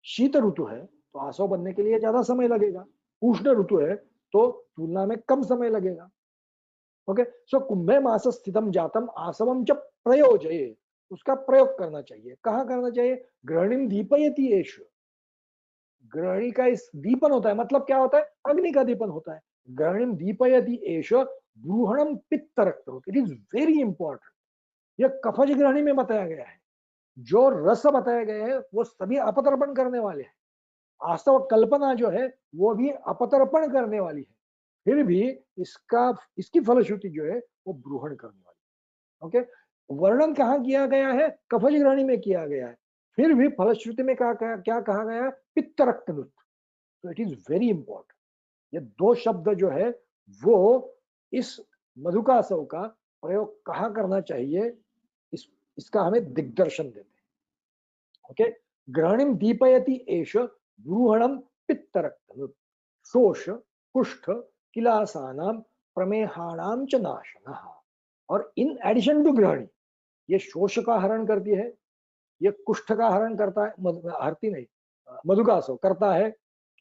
शीत ऋतु है तो आसव बनने के लिए ज्यादा समय लगेगा, उष्ण ऋतु है तो तुलना में कम समय लगेगा। ओके, सो कुंभे मास स्थितम जातम आसवम च प्रयोजये, उसका प्रयोग करना चाहिए। कहाँ करना चाहिए? ग्रहणीम दीपयति एष, ग्रहणी का इस दीपन होता है, मतलब क्या होता है? अग्नि का दीपन होता है। ग्रहणीम दीपयति एष ब्रूहणम पित्त रक्त, इट इज वेरी इंपॉर्टेंट। यह कफज ग्रहणी में बताया गया है। जो रस बताए गए हैं वो सभी अपतर्पण करने वाले हैं। आस्तव कल्पना जो है वो भी अपतर्पण करने वाली है, फिर भी इसकी फलश्रुति जो है वो ब्रूहण करने वाली। ओके, वर्णन कहाँ किया गया है? कफज ग्रहणी में किया गया है, फिर भी फलश्रुति में क्या कहा गया है? पित्त रक्त नुत। तो इट इज वेरी इंपॉर्टेंट। ये 2 शब्द जो है वो इस मधुकासव का प्रयोग कहाँ करना चाहिए इसका हमें दिग्दर्शन देते हैं। ओके, ग्रहणीम दीपयति एष ब्रूहणम पित्त रक्त शोष कुष्ठ किलासानाम प्रमेहाणाम च नाशनः। और इन एडिशन टू ग्रहणी, ये शोष का हरण करती है, ये कुष्ठ का हरण करता है, हरती नहीं, मधुकासव करता है,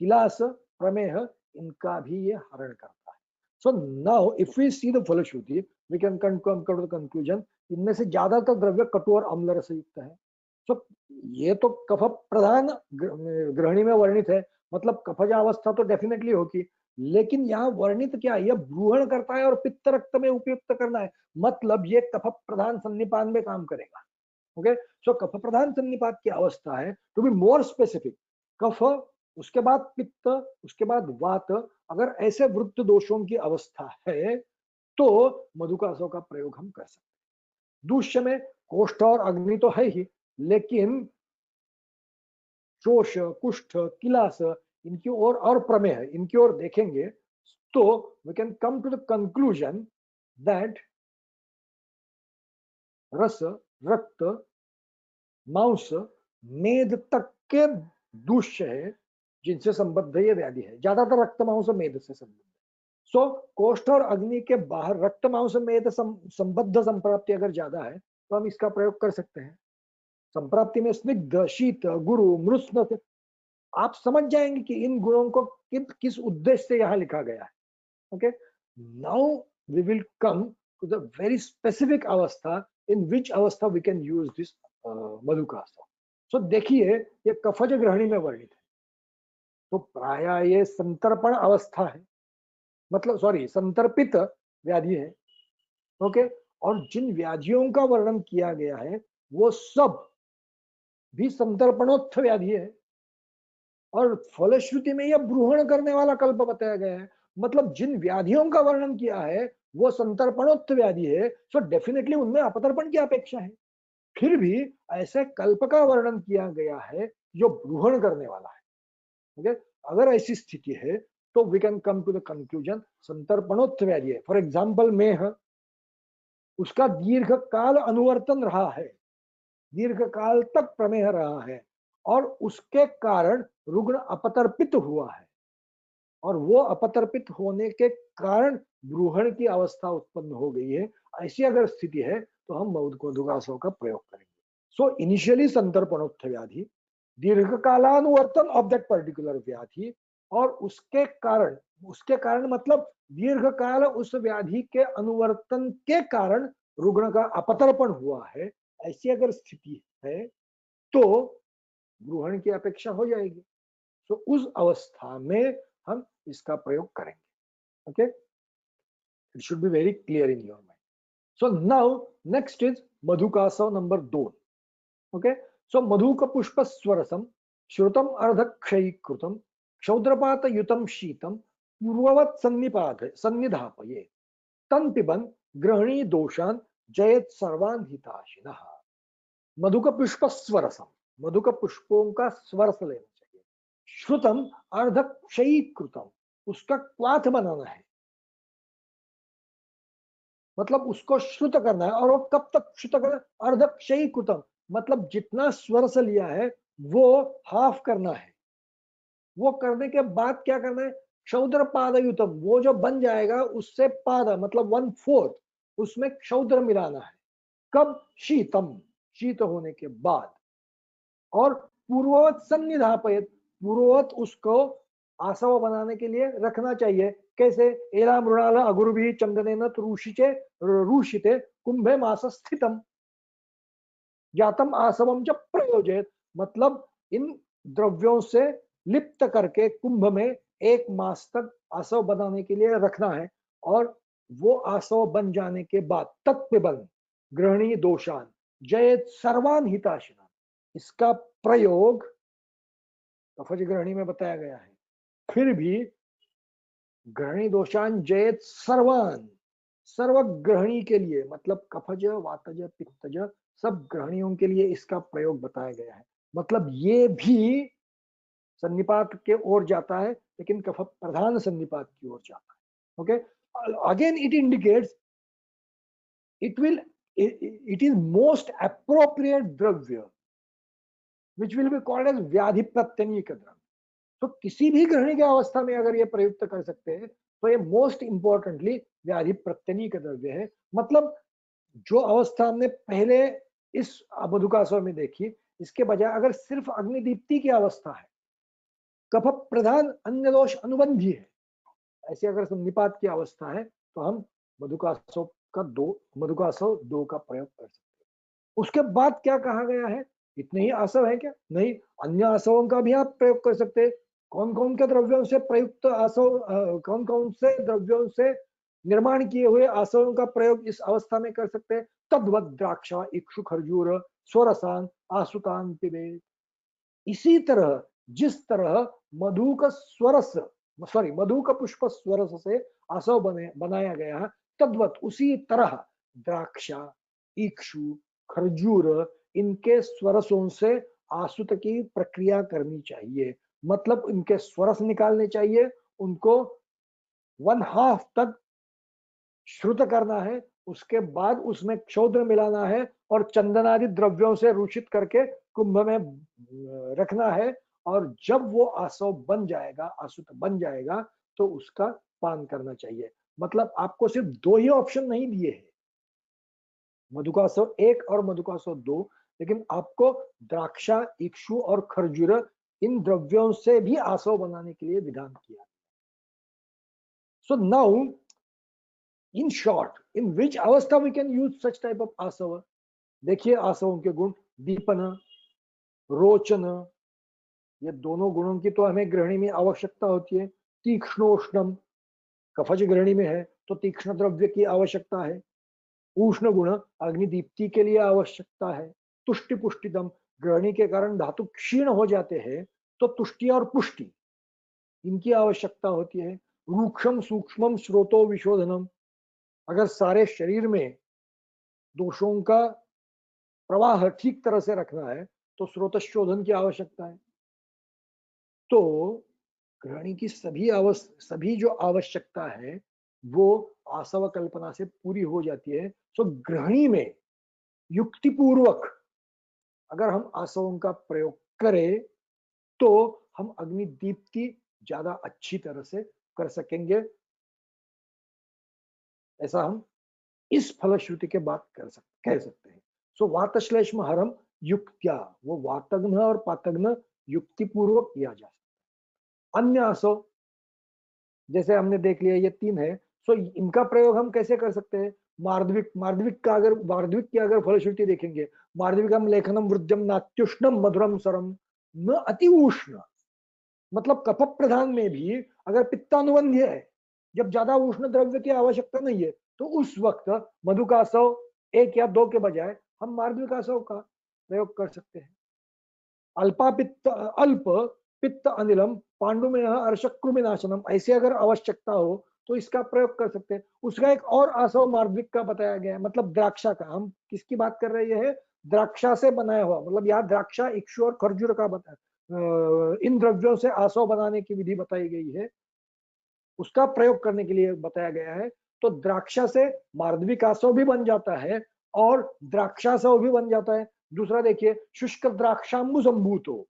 किलास, प्रमेह, इनका भी ये हरण करता है। So now if we see the फलश्रुति we can come to the conclusion, इनमें से ज्यादातर द्रव्य कटु और अम्ल रस युक्त है। सो ये तो कफ प्रधान ग्रहणी में वर्णित है, मतलब कफज अवस्था तो डेफिनेटली होगी, लेकिन यहाँ वर्णित क्या है, यह ब्रूहण करता है और पित्त रक्त में उपयुक्त करना है, मतलब ये कफ प्रधान सन्निपात में काम करेगा। ओके, सो कफ प्रधान सन्निपात की अवस्था है, टू बी मोर स्पेसिफिक, कफ, उसके बाद पित्त, उसके बाद वात, अगर ऐसे वृत्त दोषों की अवस्था है तो मधुकासव का प्रयोग हम कर सकते हैं। दूष्य में कोष्ठ और अग्नि तो है ही, लेकिन शोष, कुष्ठ, किलास, इनकी ओर और प्रमेह, इनकी ओर देखेंगे तो we can come to the conclusion that रस, रक्त, मांस, मेद तक के दूष्य है जिनसे संबद्ध ये व्याधि है, ज्यादातर रक्त मांस मेद से संबद्ध। सो कोष्ठ और अग्नि के बाहर रक्त मांस मेद संबद्ध संप्राप्ति अगर ज्यादा है तो हम इसका प्रयोग कर सकते हैं। संप्राप्ति में स्निग्ध, शीत, गुरु, मृत्स्न, आप समझ जाएंगे कि इन गुणों को किस उद्देश्य से यहाँ लिखा गया है। Okay, now we will come to the very specific अवस्था, इन विच अवस्था वी कैन यूज दिस मधुकासव। सो देखिए, ये कफज ग्रहणी में वर्णित है, तो प्राय ये संतर्पण अवस्था है, मतलब सॉरी संतर्पित व्याधि है। ओके, और जिन व्याधियों का वर्णन किया गया है वो सब भी संतर्पणोत्थ व्याधि है, और फलश्रुति में यह ब्रूहण करने वाला कल्प बताया गया है, मतलब जिन व्याधियों का वर्णन किया है वो संतर्पणोत्थ व्याधि है, सो डेफिनेटली उनमें अपतर्पण की अपेक्षा है। फिर भी ऐसे कल्प का वर्णन किया गया है जो ब्रूहण करने वाला है। ओके, अगर ऐसी स्थिति है तो we can come to the conclusion संतर्पणोत्थ व्याधि है। फॉर एग्जाम्पल मेह, उसका दीर्घ काल अनुवर्तन रहा है, दीर्घ काल तक प्रमेह रहा है, और उसके कारण रुग्ण अपतर्पित हुआ है, और वो अपतर्पित होने के कारण ब्रूहण की अवस्था उत्पन्न हो गई है। ऐसी अगर स्थिति है तो हम मधुकासव का प्रयोग करेंगे। सो इनिशियली संतर्पणोत्थ व्याधि, दीर्घ कालानुवर्तन ऑफ दैट पर्टिकुलर व्याधि, और उसके कारण मतलब दीर्घ काल उस व्याधि के अनुवर्तन के कारण रुग्ण का अपतर्पण हुआ है, ऐसी अगर स्थिति है तो ब्रूहण की अपेक्षा हो जाएगी। तो उस अवस्था में हम इसका प्रयोग करेंगे। Okay, it should be very clear in your mind. So now next is मधुकासव नंबर 2। ओके, सो मधुक पुष्प स्वरसम श्रुतम अर्धक्षयीकृतम क्षौद्रपात युतम शीतम पूर्ववत सन्निधापये तन पिबन ग्रहणी दोषान जयत सर्वान हिताशिनः। मधुक पुष्प स्वरसम, मधुक पुष्पों का स्वरस लेना चाहिए। श्रुतम अर्धक्षयीकृतम, उसका क्वाथ बनाना है, मतलब उसको श्रुत करना है, और वो कब तक श्रुत करना है? अर्धक्षयीकृतम, मतलब जितना स्वरस लिया है वो हाफ करना है। वो करने के बाद क्या करना है? क्षौद्र पादयुतम, वो जो बन जाएगा उससे पाद मतलब 1/4 उसमें क्षौद्र मिलाना है। कब? शीतम, शीत होने के बाद। और पूर्ववत सन्निधापयत, पूर्ववत उसको आसव बनाने के लिए रखना चाहिए। कैसे? एला मृणाल अगुरुभि चंदनेन रूषिते कुंभे मास स्थितम जातम आसवम च प्रयोजयत, मतलब इन द्रव्यों से लिप्त करके कुंभ में 1 मास तक आसव बनाने के लिए रखना है, और वो आसव बन जाने के बाद तत्पिबन ग्रहणी दोषान जयत सर्वान हिताशिना, इसका प्रयोग कफज ग्रहणी में बताया गया है। फिर भी ग्रहणी दोषान जयत सर्वान, सर्व ग्रहणी के लिए, मतलब कफज, वातज, पित्तज, सब ग्रहणियों के लिए इसका प्रयोग बताया गया है। मतलब ये भी सन्निपात के ओर जाता है, लेकिन कफ प्रधान सन्निपात की ओर जाता है। Okay, again it indicates it is most appropriate द्रव्य which will be called as व्याधि प्रत्यनीक द्रव्य। तो किसी भी ग्रहणी की अवस्था में अगर ये प्रयुक्त कर सकते हैं तो ये मोस्ट इंपॉर्टेंटली व्याधि प्रत्यनीक द्रव्य है। मतलब जो अवस्था हमने पहले इस मधुकासव में देखी, इसके बजाय अगर सिर्फ अग्निदीप्ति की अवस्था है, कफ प्रधान अन्य दोष अनुबंधी है, ऐसे अगर निपात की अवस्था है तो हम मधुकासव 2 का प्रयोग कर सकते हैं। उसके बाद क्या कहा गया है? इतने ही आसव है क्या? नहीं, अन्य आसवों का भी आप प्रयोग कर सकते हैं। कौन कौन के द्रव्यों से प्रयुक्त आसव, कौन कौन से द्रव्यों से निर्माण किए हुए आसवों का प्रयोग इस अवस्था में कर सकते हैं? तद्वत द्राक्षा इक्षु खरजूर स्वरसान आसुतान पिबेत। इसी तरह जिस तरह मधु का स्वरस, सॉरी, मधु का पुष्प स्वरस से आसव बनाया गया है, तद्वत उसी तरह द्राक्षा इक्षु खरजूर इनके स्वरसों से आसुत की प्रक्रिया करनी चाहिए। मतलब इनके स्वरस निकालने चाहिए, उनको 1/2 तक श्रुत करना है, उसके बाद उसमें क्षौद्र मिलाना है और चंदन आदि द्रव्यों से रूषित करके कुंभ में रखना है। और जब वो आसव बन जाएगा, आसुत बन जाएगा, तो उसका पान करना चाहिए। मतलब आपको सिर्फ 2 ही ऑप्शन नहीं दिए हैं, मधुकासव 1 और मधुकासव 2, लेकिन आपको द्राक्षा इक्षु और खरजूर इन द्रव्यों से भी आसव बनाने के लिए विधान किया। So now in short, in which अवस्था we can use such type of आसव? देखिए आसवों के गुण, दीपन, रोचन, ये दोनों गुणों की तो हमें गृहिणी में आवश्यकता होती है। तीक्ष्णोष्णम, कफज गृहिणी में है तो तीक्ष्ण द्रव्य की आवश्यकता है। उष्ण गुण अग्निदीप्ति के लिए आवश्यकता है। तुष्टि पुष्टिदम, गृहिणी के कारण धातु क्षीण हो जाते हैं तो तुष्टि और पुष्टि इनकी आवश्यकता होती है। रूक्षम सूक्ष्मम स्रोतो विशोधनम, अगर सारे शरीर में दोषों का प्रवाह ठीक तरह से रखना है तो स्रोतशोधन की आवश्यकता है। तो गृहिणी की सभी जो आवश्यकता है वो आसव कल्पना से पूरी हो जाती है। तो गृहिणी में युक्तिपूर्वक अगर हम आसवों का प्रयोग करें तो हम अग्निदीप्ति ज्यादा अच्छी तरह से कर सकेंगे। ऐसा हम इस फलश्रुति के बाद कह सकते हैं। सो वातश्लेष्म हरम युक्त्या, वो वातग्न और पातग्न युक्तिपूर्वक किया जा सकता है। अन्य आसव जैसे हमने देख लिया, ये 3 है। सो इनका प्रयोग हम कैसे कर सकते हैं? मार्दविक की अगर फलश्रुति देखेंगे, मार्दविकम लेखनम वृद्धम नात्युष्णम मधुरम सरम न अति उष्ण, मतलब कफ प्रधान में भी अगर पित्तानुबंधी है, जब ज्यादा उष्ण द्रव्य की आवश्यकता नहीं है, तो उस वक्त मधुकासव 1 या 2 के बजाय हम मार्दविकासव का प्रयोग कर सकते हैं। अल्प पित्त अनिलम पांडुमेय अर्शकृमिनाशनम, ऐसे अगर आवश्यकता हो तो इसका प्रयोग कर सकते हैं। उसका एक और आसव मार्दविक का बताया गया है, मतलब द्राक्षा का। हम किसकी बात कर रहे हैं? द्राक्षा से बनाया हुआ, मतलब यहाँ द्राक्षा इक्षु और खरजूर का इन द्रव्यों से आसव बनाने की विधि बताई गई है, उसका प्रयोग करने के लिए बताया गया है। तो द्राक्षा से मार्दविक आसव भी बन जाता है और द्राक्षासव भी बन जाता है। दूसरा देखिए, शुष्क द्राक्षाम्बु संभूतो,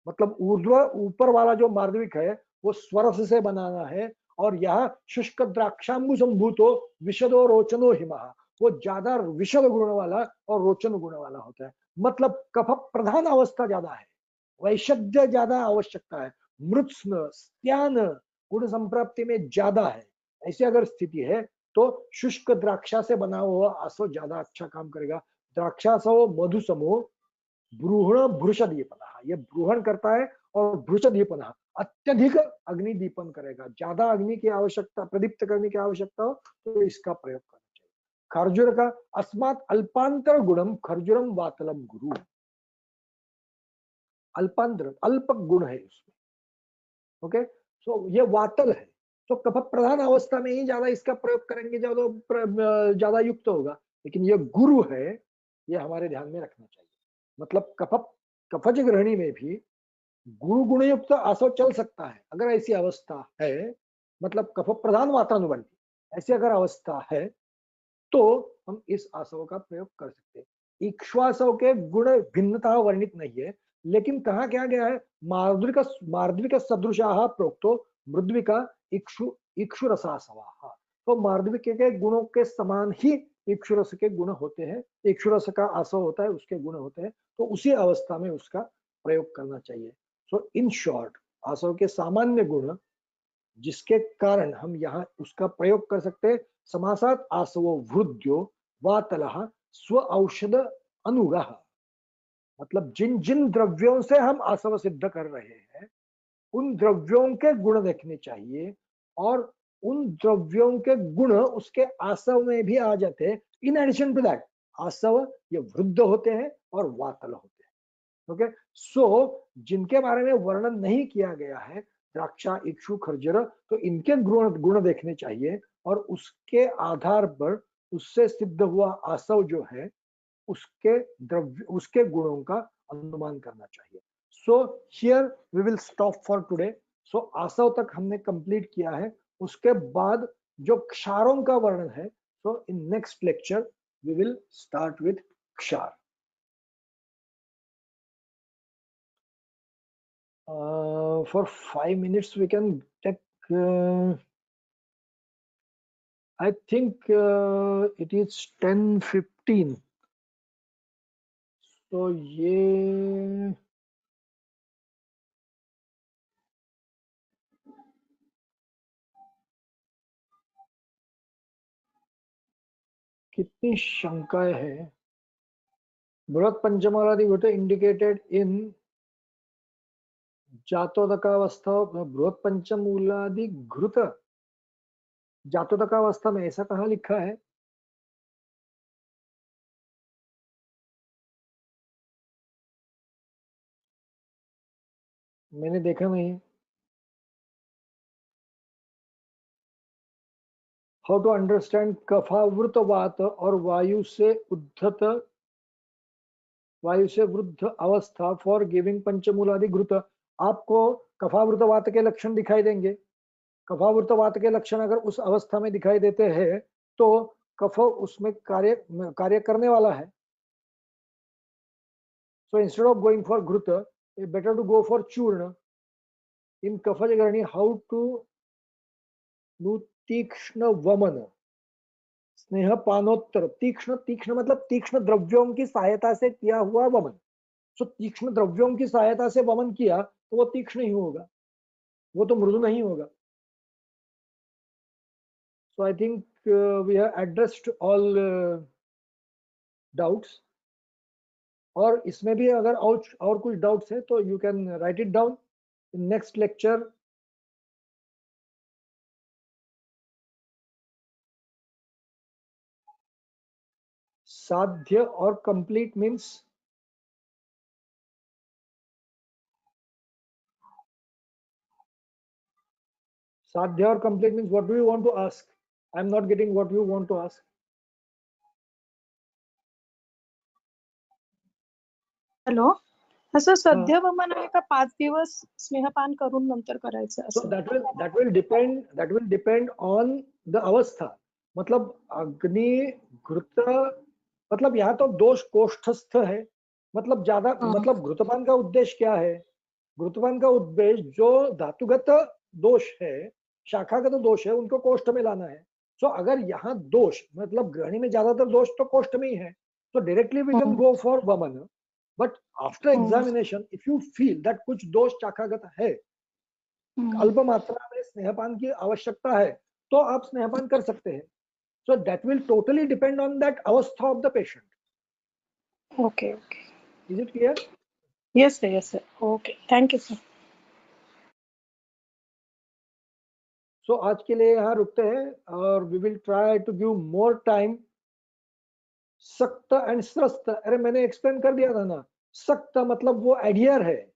मतलब ऊपर वाला जो मार्दविक है वो स्वरस से बनाना है, और यह शुष्क द्राक्षाम्बु संभूतो विशदो रोचनो हिमः, वो ज्यादा विशद गुण वाला और रोचन गुण वाला होता है। मतलब कफ प्रधान अवस्था ज्यादा है, वैशद्य ज्यादा आवश्यकता है, मृत्स्न स्त्यान गुण संप्राप्ति में ज्यादा है। ऐसी अगर स्थिति है तो शुष्क द्राक्षा से बना हुआ आसव ज्यादा अच्छा काम करेगा। द्राक्षासव मधु समूह ब्रूहण भ्रुषदीपन, ये ब्रूहण करता है और भ्रुषदीपन अत्यधिक अग्निदीपन करेगा। ज्यादा अग्नि की आवश्यकता, प्रदीप्त करने की आवश्यकता हो तो इसका प्रयोग करना चाहिए। खरजूर का अस्मात् अल्पांतर गुणम खरजूरम वातलम गुरु, अल्पांतर अल्प गुण है उसमें। ओके, सो ये वातल है, तो कफ प्रधान अवस्था में ही ज्यादा इसका प्रयोग करेंगे, ज्यादा युक्त होगा। लेकिन ये गुरु है, ये हमारे ध्यान में रखना चाहिए। मतलब कफज गृहिणी में भी गुरु गुण युक्त आसव चल सकता है अगर ऐसी अवस्था है, मतलब कफ प्रधान वातानुबंधी ऐसी अगर अवस्था है तो हम इस आसव का प्रयोग कर सकते हैं। इक्ष्वासव के गुण भिन्नता वर्णित नहीं है, लेकिन कहा क्या गया है? मार्दविक सदृशाः प्रोक्तो मृद्विका इक्षु इक्षु रसासवाः, तो मार्दविक के गुणों के समान ही इक्षुरस के गुण होते हैं, इक्षुरस का आसव होता है, उसके गुण होते हैं, तो उसी अवस्था में उसका प्रयोग करना चाहिए। सो इन शॉर्ट, आसव के सामान्य गुण जिसके कारण हम यहाँ उसका प्रयोग कर सकते हैं, समासात आसवो वृद्ध्यो वातलः स्व औषध अनुगः, मतलब जिन जिन द्रव्यों से हम आसव सिद्ध कर रहे हैं उन द्रव्यों के गुण देखने चाहिए, और उन द्रव्यों के गुण उसके आसव में भी आ जाते हैं। इन एडिशन टू दैट, आसव ये वृद्ध होते हैं और वातल होते हैं। ओके, सो जिनके बारे में वर्णन नहीं किया गया है, द्राक्षा, इक्षु, खर्जर, तो इनके गुण गुण देखने चाहिए, और उसके आधार पर उससे सिद्ध हुआ आसव जो है उसके द्रव्य, उसके गुणों का अनुमान करना चाहिए। So here we will stop for today. So आसव तक हमने कंप्लीट किया है, उसके बाद जो क्षारों का वर्णन है, so in next lecture we will start with क्षार। For 5 minutes we can take, I think it is 10:15, so ये कितनी शंकाएं हैं। बृहत पंचमालादि घृत इंडिकेटेड इन जातोदकावस्था, बृहत पंचमूलादि घृत जातोदकावस्था में ऐसा कहाँ लिखा है? मैंने देखा नहीं। हाउ टू अंडरस्टैंड कफावृत वात और वायु से उद्धत, वायु से वृद्ध अवस्था फॉर गिविंग पंचमूलादि घृत। आपको कफावृत वात के लक्षण दिखाई देंगे। कफावृत वात के लक्षण अगर उस अवस्था में दिखाई देते हैं तो कफ उसमें कार्य करने वाला है। So instead of going for घृत, better to go for चूर्ण। इन कफजगरणी हाउ टू डू तीक्ष्ण वमन, स्नेह पानोत्तर, तीक्ष्ण, तीक्ष्ण मतलब तीक्ष्ण द्रव्यों की सहायता से किया हुआ वमन। सो तीक्ष्ण द्रव्यों की सहायता से वमन किया तो वो तीक्ष्ण ही होगा, वो तो मृदु नहीं होगा। So I think we have addressed all doubts, और इसमें भी अगर और कुछ डाउट्स है तो you can write it down in next lecture. साध्य और complete means, sadhya or complete means what do you want to ask? I'm not getting what you want to ask. Hello, असं सध्या वमन आहे का 5 दिवस स्नेहपान करून नंतर करायचं So असं? that will depend on the अवस्था। मतलब अग्नि घृत, मतलब यहाँ तो दोष कोष्ठस्थ है, मतलब ज्यादा, मतलब घृतपान का उद्देश्य क्या है? घृतपान का उद्देश्य जो धातुगत दोष है, शाखागत दोष है, उनको कोष्ठ में लाना है। सो अगर यहाँ दोष, मतलब ग्रहणी में ज्यादातर दोष तो कोष्ठ में ही है, तो directly we can go for वमन। But after examination if you feel that कुछ दोष शाखागत है, अल्प मात्रा में स्नेहपान की आवश्यकता है, तो आप स्नेहपान कर सकते हैं। So that will totally depend on that अवस्था of the patient. Okay okay, is it clear? Yes sir, yes sir, okay, thank you sir. So आज के लिए यहाँ रुकते हैं, और we will try to give more time. सक्त and स्रस्त, अरे मैंने एक्सप्लेन कर दिया था ना। सक्त मतलब वो एडियर है,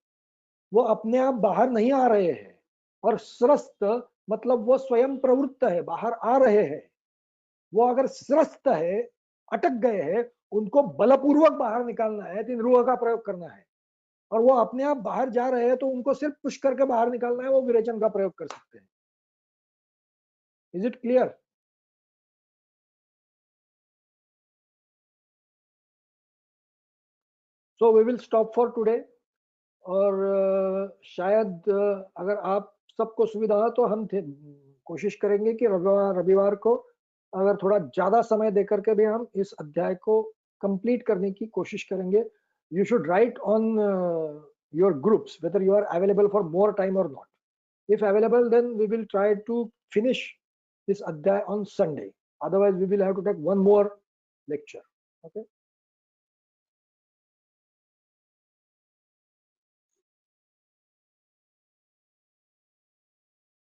वो अपने आप बाहर नहीं आ रहे हैं, और स्रस्त मतलब वो स्वयं प्रवृत्त है, बाहर आ रहे हैं। वो अगर स्रस्त है, अटक गए हैं, उनको बलपूर्वक बाहर निकालना है, तीन रूह का प्रयोग करना है। और वो अपने आप बाहर जा रहे हैं तो उनको सिर्फ पुश करके बाहर निकालना है, वो विरेचन का प्रयोग कर सकते हैं। Is it clear? So we will stop for today. और शायद अगर आप सबको सुविधा हो तो हम कोशिश करेंगे कि रविवार को अगर थोड़ा ज्यादा समय देकर के भी हम इस अध्याय को कंप्लीट करने की कोशिश करेंगे. You should write on your groups whether you are available for more time or not. If available, then we will try to finish this adhyay on Sunday. Otherwise, we will have to take one more lecture. Okay.